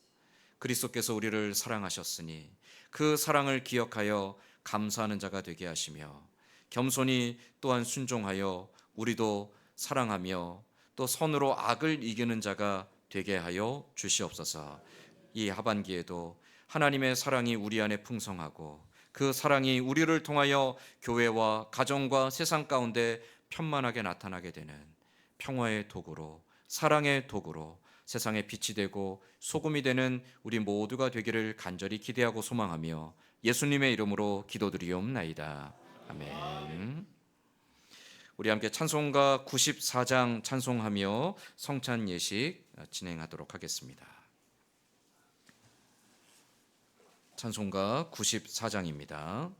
그리스도께서 우리를 사랑하셨으니 그 사랑을 기억하여 감사하는 자가 되게 하시며 겸손히 또한 순종하여 우리도 사랑하며 또 선으로 악을 이기는 자가 되게 하여 주시옵소서. 이 하반기에도 하나님의 사랑이 우리 안에 풍성하고 그 사랑이 우리를 통하여 교회와 가정과 세상 가운데 편만하게 나타나게 되는 평화의 도구로 사랑의 도구로 세상에 빛이 되고 소금이 되는 우리 모두가 되기를 간절히 기대하고 소망하며 예수님의 이름으로 기도드리옵나이다. 아멘. 우리 함께 찬송가 94장 찬송하며 성찬 예식 진행하도록 하겠습니다. 찬송가 94장입니다.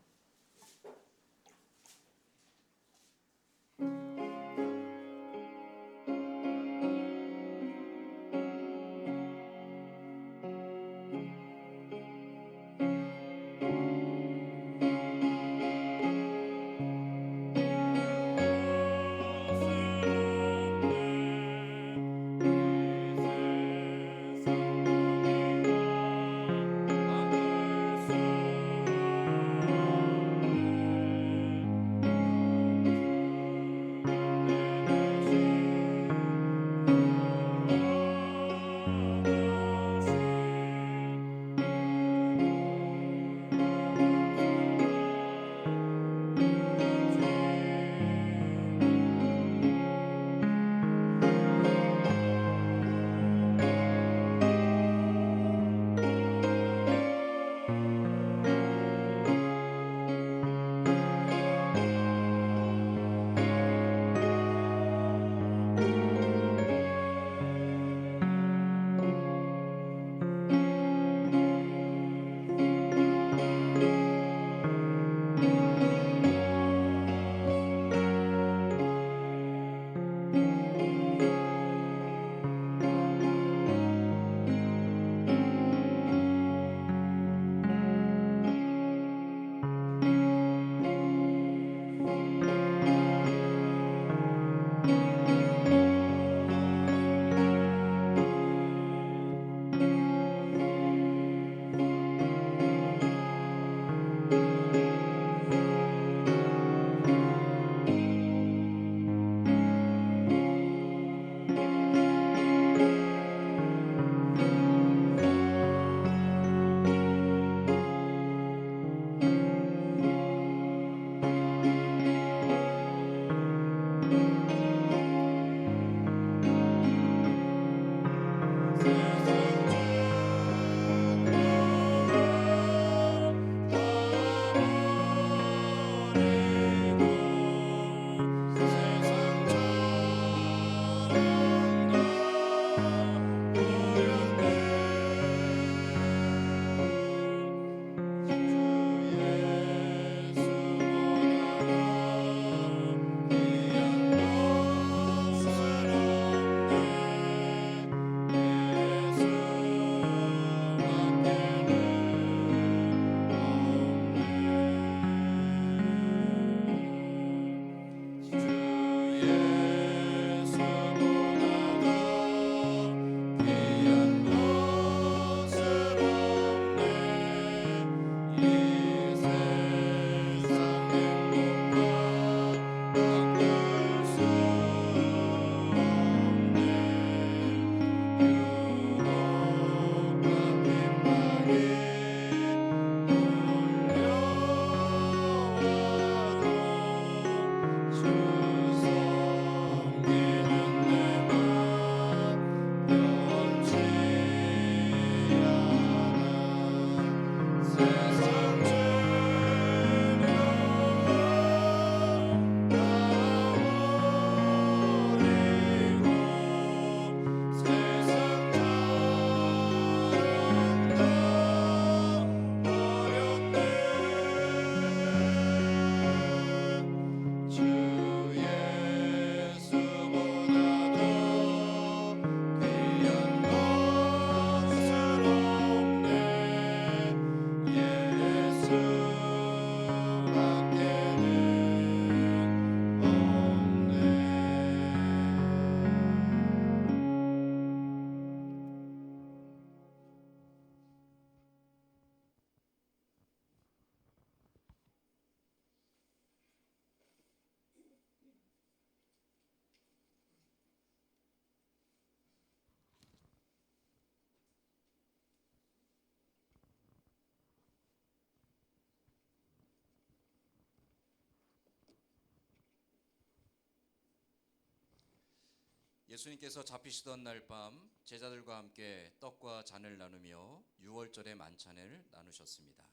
예수님께서 잡히시던 날 밤 제자들과 함께 떡과 잔을 나누며 유월절의 만찬을 나누셨습니다.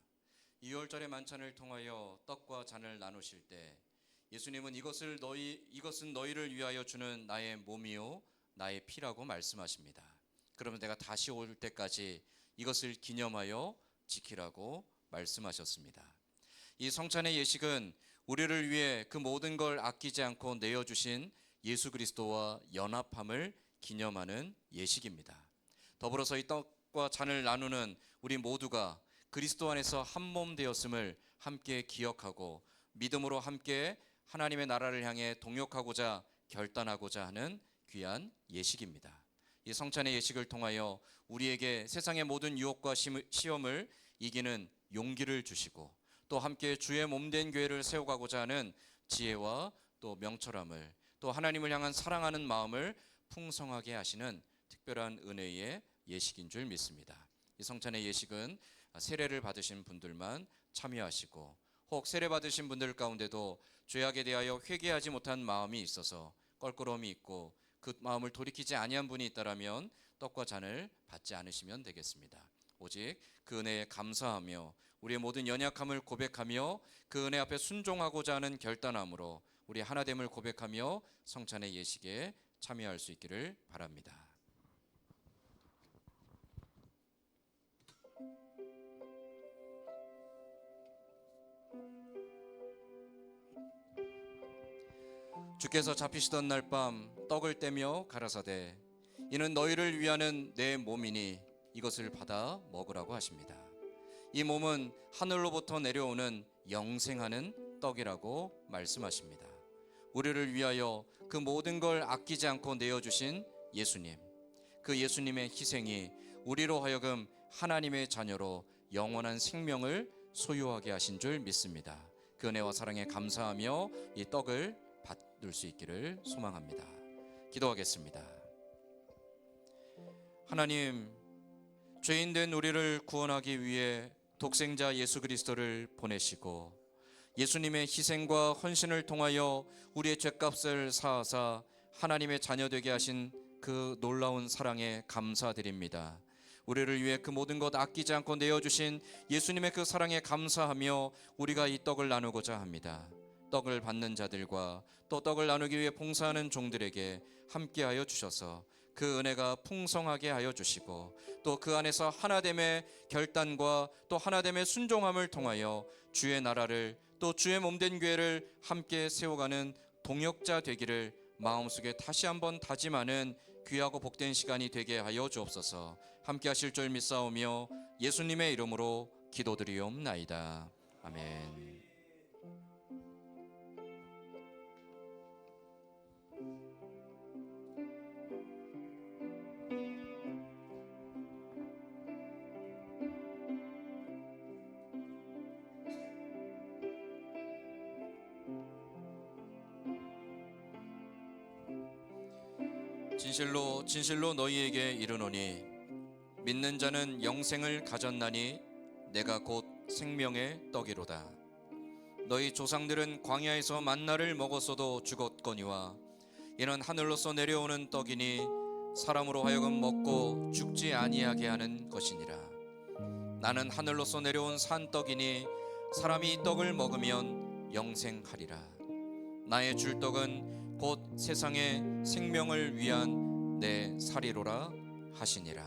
이 유월절의 만찬을 통하여 떡과 잔을 나누실 때 예수님은 이것은 너희를 위하여 주는 나의 몸이요 나의 피라고 말씀하십니다. 그러면 내가 다시 올 때까지 이것을 기념하여 지키라고 말씀하셨습니다. 이 성찬의 예식은 우리를 위해 그 모든 걸 아끼지 않고 내어주신 예수 그리스도와 연합함을 기념하는 예식입니다. 더불어서 이 떡과 잔을 나누는 우리 모두가 그리스도 안에서 한 몸 되었음을 함께 기억하고 믿음으로 함께 하나님의 나라를 향해 동역하고자 결단하고자 하는 귀한 예식입니다. 이 성찬의 예식을 통하여 우리에게 세상의 모든 유혹과 시험을 이기는 용기를 주시고 또 함께 주의 몸된 교회를 세워가고자 하는 지혜와 또 명철함을 또 하나님을 향한 사랑하는 마음을 풍성하게 하시는 특별한 은혜의 예식인 줄 믿습니다. 이 성찬의 예식은 세례를 받으신 분들만 참여하시고 혹 세례 받으신 분들 가운데도 죄악에 대하여 회개하지 못한 마음이 있어서 껄끄러움이 있고 그 마음을 돌이키지 아니한 분이 있다라면 떡과 잔을 받지 않으시면 되겠습니다. 오직 그 은혜에 감사하며 우리의 모든 연약함을 고백하며 그 은혜 앞에 순종하고자 하는 결단함으로 우리 하나됨을 고백하며 성찬의 예식에 참여할 수 있기를 바랍니다. 주께서 잡히시던 날 밤 떡을 떼며 가라사대 이는 너희를 위하는 내 몸이니 이것을 받아 먹으라고 하십니다. 이 몸은 하늘로부터 내려오는 영생하는 떡이라고 말씀하십니다. 우리를 위하여 그 모든 걸 아끼지 않고 내어주신 예수님, 그 예수님의 희생이 우리로 하여금 하나님의 자녀로 영원한 생명을 소유하게 하신 줄 믿습니다. 그 은혜와 사랑에 감사하며 이 떡을 받을 수 있기를 소망합니다. 기도하겠습니다. 하나님, 죄인된 우리를 구원하기 위해 독생자 예수 그리스도를 보내시고 예수님의 희생과 헌신을 통하여 우리의 죄값을 사하사 하나님의 자녀 되게 하신 그 놀라운 사랑에 감사드립니다. 우리를 위해 그 모든 것 아끼지 않고 내어주신 예수님의 그 사랑에 감사하며 우리가 이 떡을 나누고자 합니다. 떡을 받는 자들과 또 떡을 나누기 위해 봉사하는 종들에게 함께하여 주셔서 그 은혜가 풍성하게 하여 주시고 또 그 안에서 하나됨의 결단과 또 하나됨의 순종함을 통하여 주의 나라를 또 주의 몸된 교회를 함께 세워가는 동역자 되기를 마음속에 다시 한번 다짐하는 귀하고 복된 시간이 되게 하여 주옵소서. 함께 하실 줄 믿사오며 예수님의 이름으로 기도드리옵나이다. 아멘. 진실로 진실로 너희에게 이르노니 믿는 자는 영생을 가졌나니 내가 곧 생명의 떡이로다. 너희 조상들은 광야에서 만나를 먹었어도 죽었거니와 이는 하늘로서 내려오는 떡이니 사람으로 하여금 먹고 죽지 아니하게 하는 것이니라. 나는 하늘로서 내려온 산떡이니 사람이 이 떡을 먹으면 영생하리라. 나의 줄 떡은 곧 세상의 생명을 위한 내 살이로라 하시니라.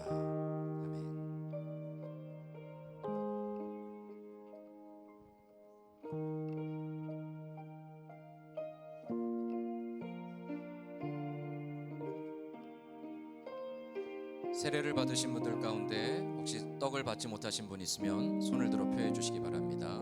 아멘. 세례를 받으신 분들 가운데 혹시 떡을 받지 못하신 분 있으면 손을 들어 표해 주시기 바랍니다.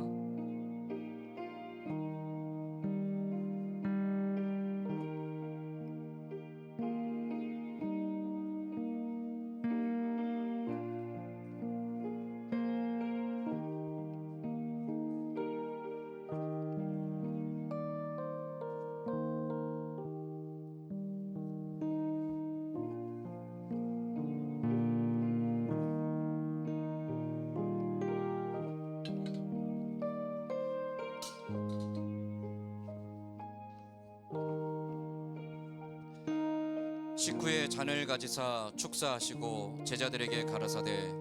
식후에 잔을 가지사 축사하시고 제자들에게 가라사대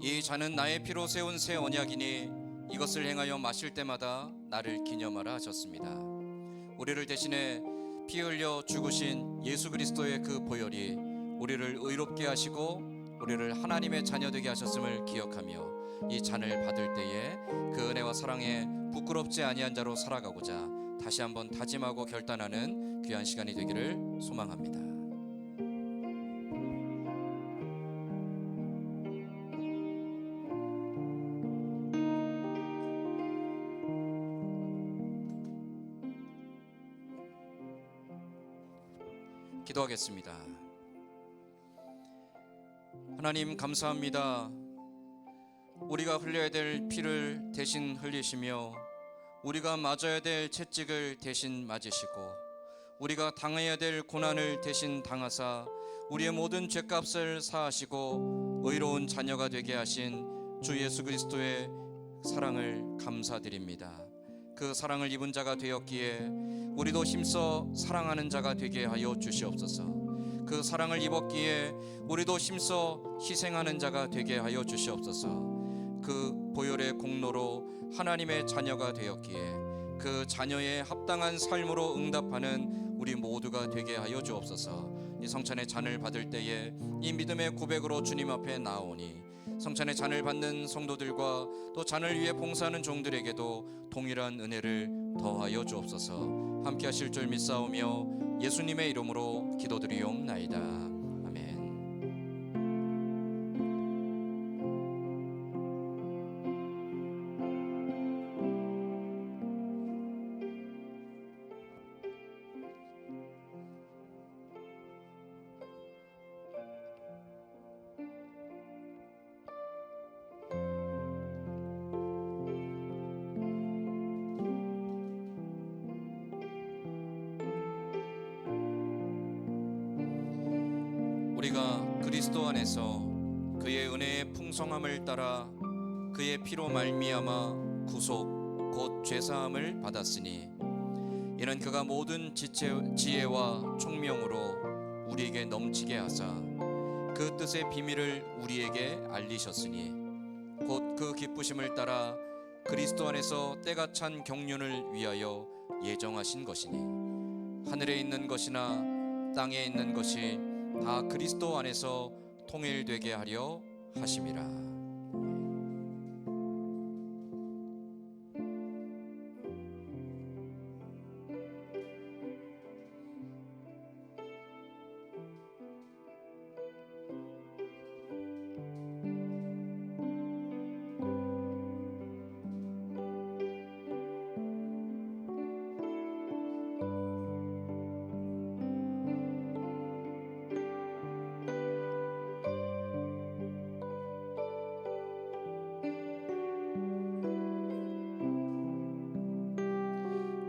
이 잔은 나의 피로 세운 새 언약이니 이것을 행하여 마실 때마다 나를 기념하라 하셨습니다. 우리를 대신해 피 흘려 죽으신 예수 그리스도의 그 보혈이 우리를 의롭게 하시고 우리를 하나님의 자녀 되게 하셨음을 기억하며 이 잔을 받을 때에 그 은혜와 사랑에 부끄럽지 아니한 자로 살아가고자 다시 한번 다짐하고 결단하는 귀한 시간이 되기를 소망합니다. 기도하겠습니다. 하나님 감사합니다. 우리가 흘려야 될 피를 대신 흘리시며 우리가 맞아야 될 채찍을 대신 맞으시고 우리가 당해야 될 고난을 대신 당하사 우리의 모든 죄값을 사하시고 의로운 자녀가 되게 하신 주 예수 그리스도의 사랑을 감사드립니다. 그 사랑을 입은 자가 되었기에 우리도 힘써 사랑하는 자가 되게 하여 주시옵소서. 그 사랑을 입었기에 우리도 힘써 희생하는 자가 되게 하여 주시옵소서. 그 보혈의 공로로 하나님의 자녀가 되었기에 그 자녀의 합당한 삶으로 응답하는 우리 모두가 되게 하여 주옵소서. 이 성찬의 잔을 받을 때에 이 믿음의 고백으로 주님 앞에 나오니 성찬의 잔을 받는 성도들과 또 잔을 위해 봉사하는 종들에게도 동일한 은혜를 더하여 주옵소서. 함께 하실 줄 믿사오며 예수님의 이름으로 기도드리옵나이다. 아멘. 우리가 그리스도 안에서 그의 은혜의 풍성함을 따라 그의 피로 말미암아 구속 곧 죄사함을 받았으니 이는 그가 모든 지혜와 총명으로 우리에게 넘치게 하사 그 뜻의 비밀을 우리에게 알리셨으니 곧 그 기쁘심을 따라 그리스도 안에서 때가 찬 경륜을 위하여 예정하신 것이니 하늘에 있는 것이나 땅에 있는 것이 다 그리스도 안에서 통일되게 하려 하심이라.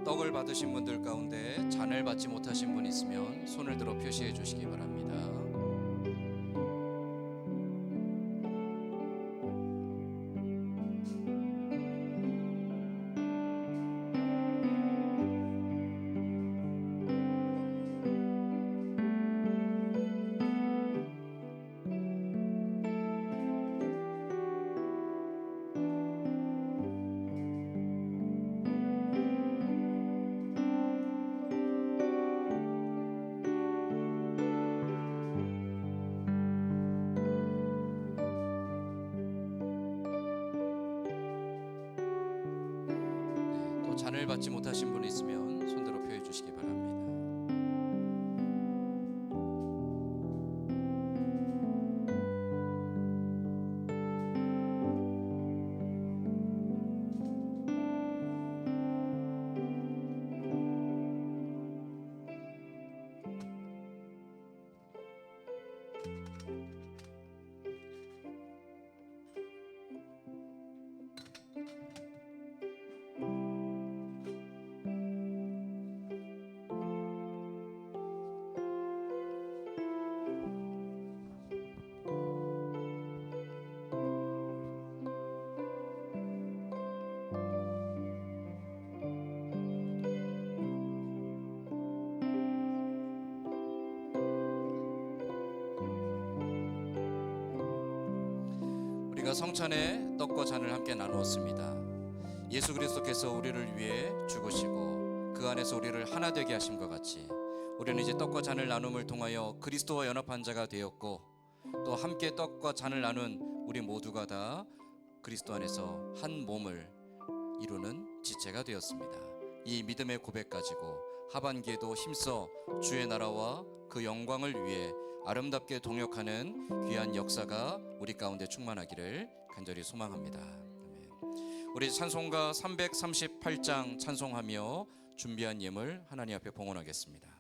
떡을 받으신 분들 가운데 잔을 받지 못하신 분 있으면 손을 들어 표시해 주시기 바랍니다. 잔을 받지 못하신 분 있으면 손들어 표해 주시기 바랍니다. 우리가 성찬에 떡과 잔을 함께 나누었습니다. 예수 그리스도께서 우리를 위해 죽으시고 그 안에서 우리를 하나 되게 하심과 같이 우리는 이제 떡과 잔을 나눔을 통하여 그리스도와 연합한 자가 되었고, 또 함께 떡과 잔을 나눈 우리 모두가 다 그리스도 안에서 한 몸을 이루는 지체가 되었습니다. 이 믿음의 고백 가지고 하반기에도 힘써 주의 나라와 그 영광을 위해 아름답게 동역하는 귀한 역사가 우리 가운데 충만하기를 간절히 소망합니다. 아멘. 우리 찬송가 338장 찬송하며 준비한 예물 하나님 앞에 봉헌하겠습니다.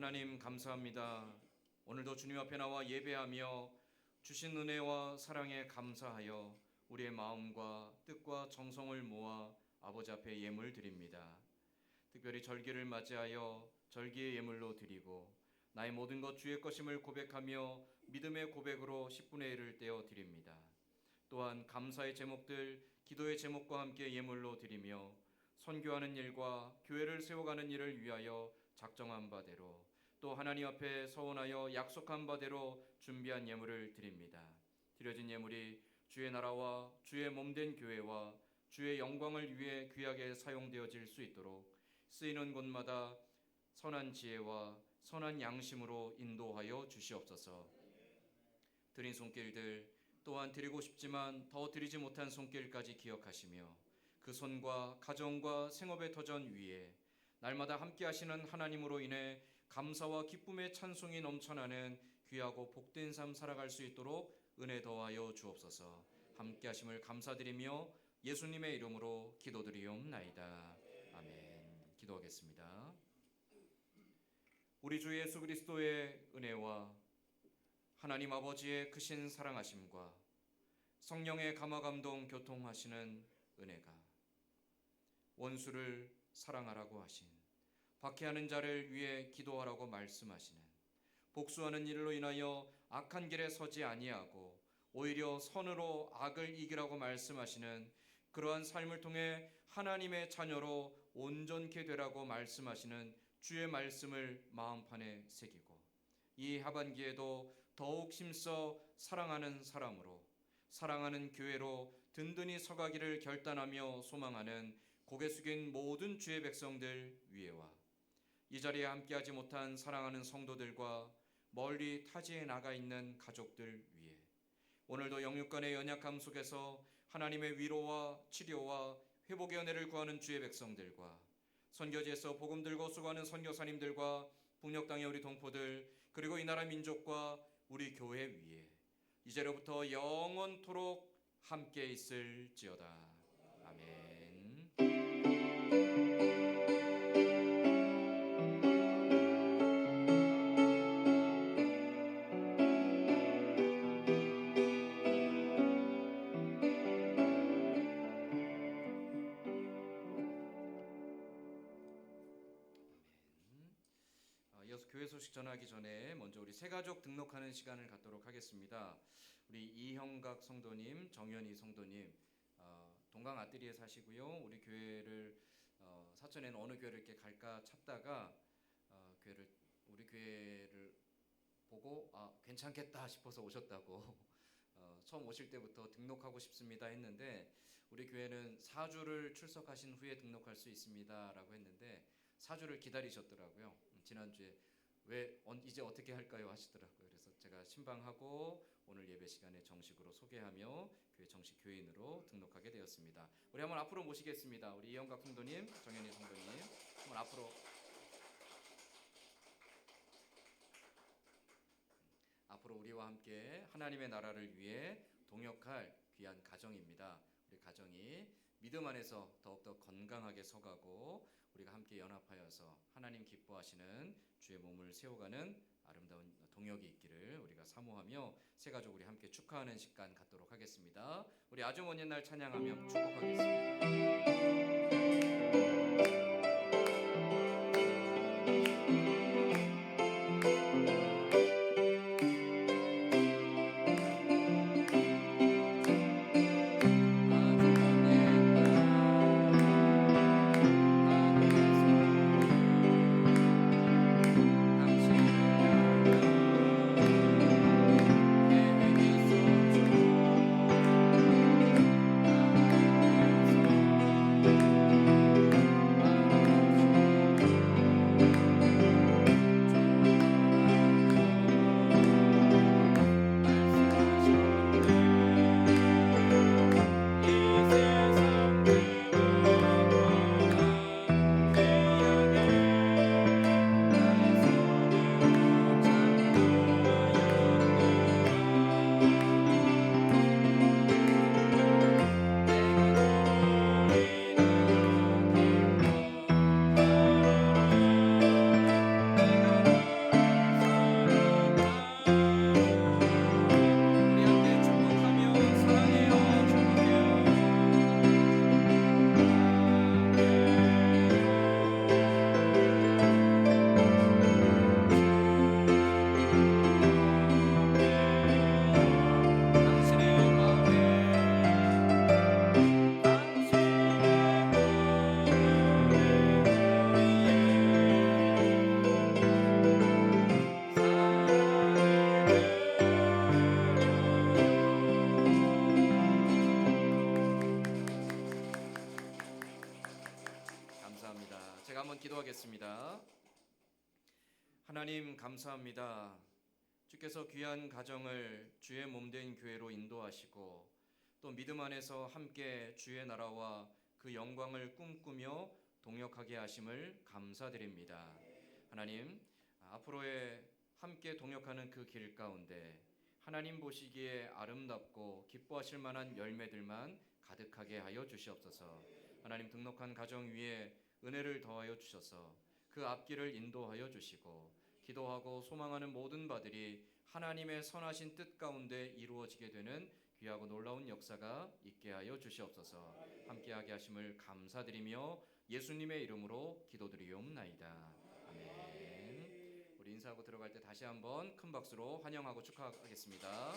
하나님 감사합니다. 오늘도 주님 앞에 나와 예배하며 주신 은혜와 사랑에 감사하여 우리의 마음과 뜻과 정성을 모아 아버지 앞에 예물 드립니다. 특별히 절기를 맞이하여 절기의 예물로 드리고 나의 모든 것 주의 것임을 고백하며 믿음의 고백으로 10분의 1을 떼어 드립니다. 또한 감사의 제목들, 기도의 제목과 함께 예물로 드리며 선교하는 일과 교회를 세워가는 일을 위하여 작정한 바대로 또 하나님 앞에 서원하여 약속한 바대로 준비한 예물을 드립니다. 드려진 예물이 주의 나라와 주의 몸된 교회와 주의 영광을 위해 귀하게 사용되어질 수 있도록 쓰이는 곳마다 선한 지혜와 선한 양심으로 인도하여 주시옵소서. 드린 손길들 또한 드리고 싶지만 더 드리지 못한 손길까지 기억하시며 그 손과 가정과 생업의 터전 위에 날마다 함께 하시는 하나님으로 인해 감사와 기쁨의 찬송이 넘쳐나는 귀하고 복된 삶 살아갈 수 있도록 은혜 더하여 주옵소서. 함께 하심을 감사드리며 예수님의 이름으로 기도드리옵나이다. 아멘. 기도하겠습니다. 우리 주 예수 그리스도의 은혜와 하나님 아버지의 크신 사랑하심과 성령의 감화감동 교통하시는 은혜가 원수를 사랑하라고 하신 박해하는 자를 위해 기도하라고 말씀하시는 복수하는 일로 인하여 악한 길에 서지 아니하고 오히려 선으로 악을 이기라고 말씀하시는 그러한 삶을 통해 하나님의 자녀로 온전케 되라고 말씀하시는 주의 말씀을 마음판에 새기고 이 하반기에도 더욱 힘써 사랑하는 사람으로 사랑하는 교회로 든든히 서가기를 결단하며 소망하는 고개 숙인 모든 주의 백성들 위에와 이 자리에 함께하지 못한 사랑하는 성도들과 멀리 타지에 나가 있는 가족들 위에 오늘도 영육간의 연약함 속에서 하나님의 위로와 치료와 회복의 은혜를 구하는 주의 백성들과 선교지에서 복음 들고 수고하는 선교사님들과 북녘 땅의 우리 동포들 그리고 이 나라 민족과 우리 교회 위에 이제로부터 영원토록 함께 있을지어다. 아멘. 이어서 교회 소식 전하기 전에 먼저 우리 새가족 등록하는 시간을 갖도록 하겠습니다. 우리 이형각 성도님, 정연희 성도님, 동강 아뜨리에 사시고요. 우리 교회를 사천에는 어느 교회를 이렇게 갈까 찾다가 우리 교회를 보고 괜찮겠다 싶어서 오셨다고 처음 오실 때부터 등록하고 싶습니다 했는데 우리 교회는 4주를 출석하신 후에 등록할 수 있습니다라고 했는데 4주를 기다리셨더라고요. 지난주에 이제 어떻게 할까요 하시더라고요. 그래서 제가 신방하고 오늘 예배 시간에 정식으로 소개하며 교회 정식 교인으로 등록하게 되었습니다. 우리 한번 앞으로 모시겠습니다. 우리 이영각 성도님, 정현희 성도님 한번 앞으로 우리와 함께 하나님의 나라를 위해 동역할 귀한 가정입니다. 우리 가정이 믿음 안에서 더욱더 건강하게 서가고 우리가 함께 연합하여서 하나님 기뻐하시는 주의 몸을 세워가는 아름다운 동역이 있기를 우리가 사모하며 새 가족 우리 함께 축하하는 시간 갖도록 하겠습니다. 우리 아주머니 날 찬양하며 축복하겠습니다. 하나님 감사합니다. 주께서 귀한 가정을 주의 몸된 교회로 인도하시고 또 믿음 안에서 함께 주의 나라와 그 영광을 꿈꾸며 동역하게 하심을 감사드립니다. 하나님, 앞으로의 함께 동역하는 그 길 가운데 하나님 보시기에 아름답고 기뻐하실 만한 열매들만 가득하게 하여 주시옵소서. 하나님 등록한 가정 위에 은혜를 더하여 주셔서 그 앞길을 인도하여 주시고 기도하고 소망하는 모든 바들이 하나님의 선하신 뜻 가운데 이루어지게 되는 귀하고 놀라운 역사가 있게 하여 주시옵소서. 함께하게 하심을 감사드리며 예수님의 이름으로 기도드리옵나이다. 아멘. 우리 인사하고 들어갈 때 다시 한번 큰 박수로 환영하고 축하하겠습니다.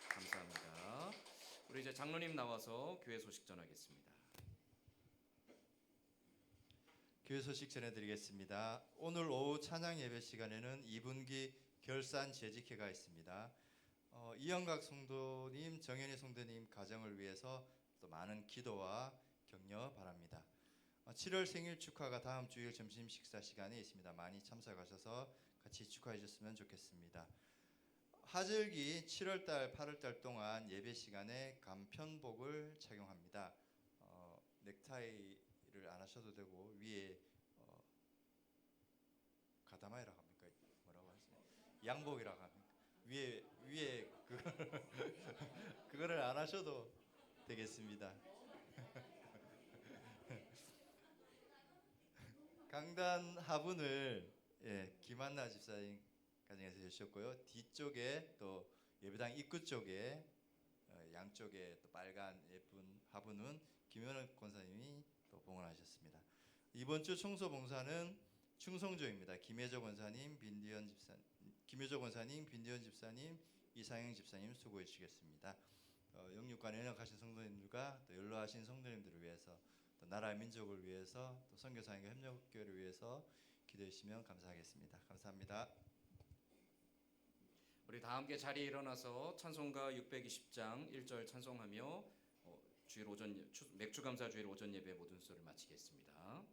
감사합니다. 우리 이제 장로님 나와서 교회 소식 전하겠습니다. 교회 소식 전해드리겠습니다. 오늘 오후 찬양 예배 시간에는 2분기 결산 재직회가 있습니다. 이영각 성도님, 정현희 성도님 가정을 위해서 또 많은 기도와 격려 바랍니다. 7월 생일 축하가 다음 주일 점심 식사 시간에 있습니다. 많이 참석하셔서 같이 축하해 주셨으면 좋겠습니다. 하절기 7월달, 8월달 동안 예배 시간에 간편복을 착용합니다. 넥타이를 안 하셔도 되고 위에 가다마이라고 합니까? 뭐라고 하세요? 양복이라고 합니까? 위에 그거를 안 하셔도 되겠습니다. 강단 하분을 김한나 집사님 가정에서 해주셨고요. 뒤쪽에 또 예배당 입구 쪽에 양쪽에 또 빨간 예쁜 화분은 김현욱 권사님이 또 봉헌하셨습니다. 이번 주 청소 봉사는 충성조입니다. 김혜조 권사님, 빈디현 집사님, 이상영 집사님 수고해 주시겠습니다. 영육간 연역하신 성도님들과 또 연로하신 성도님들을 위해서 또 나라 민족을 위해서 또 선교사님과 협력교회를 위해서 기도해 주시면 감사하겠습니다. 감사합니다. 우리 다 함께 자리에 일어나서 찬송가 620장 1절 찬송하며 주일 오전 맥주감사 주일 오전 예배 모든 수를 마치겠습니다.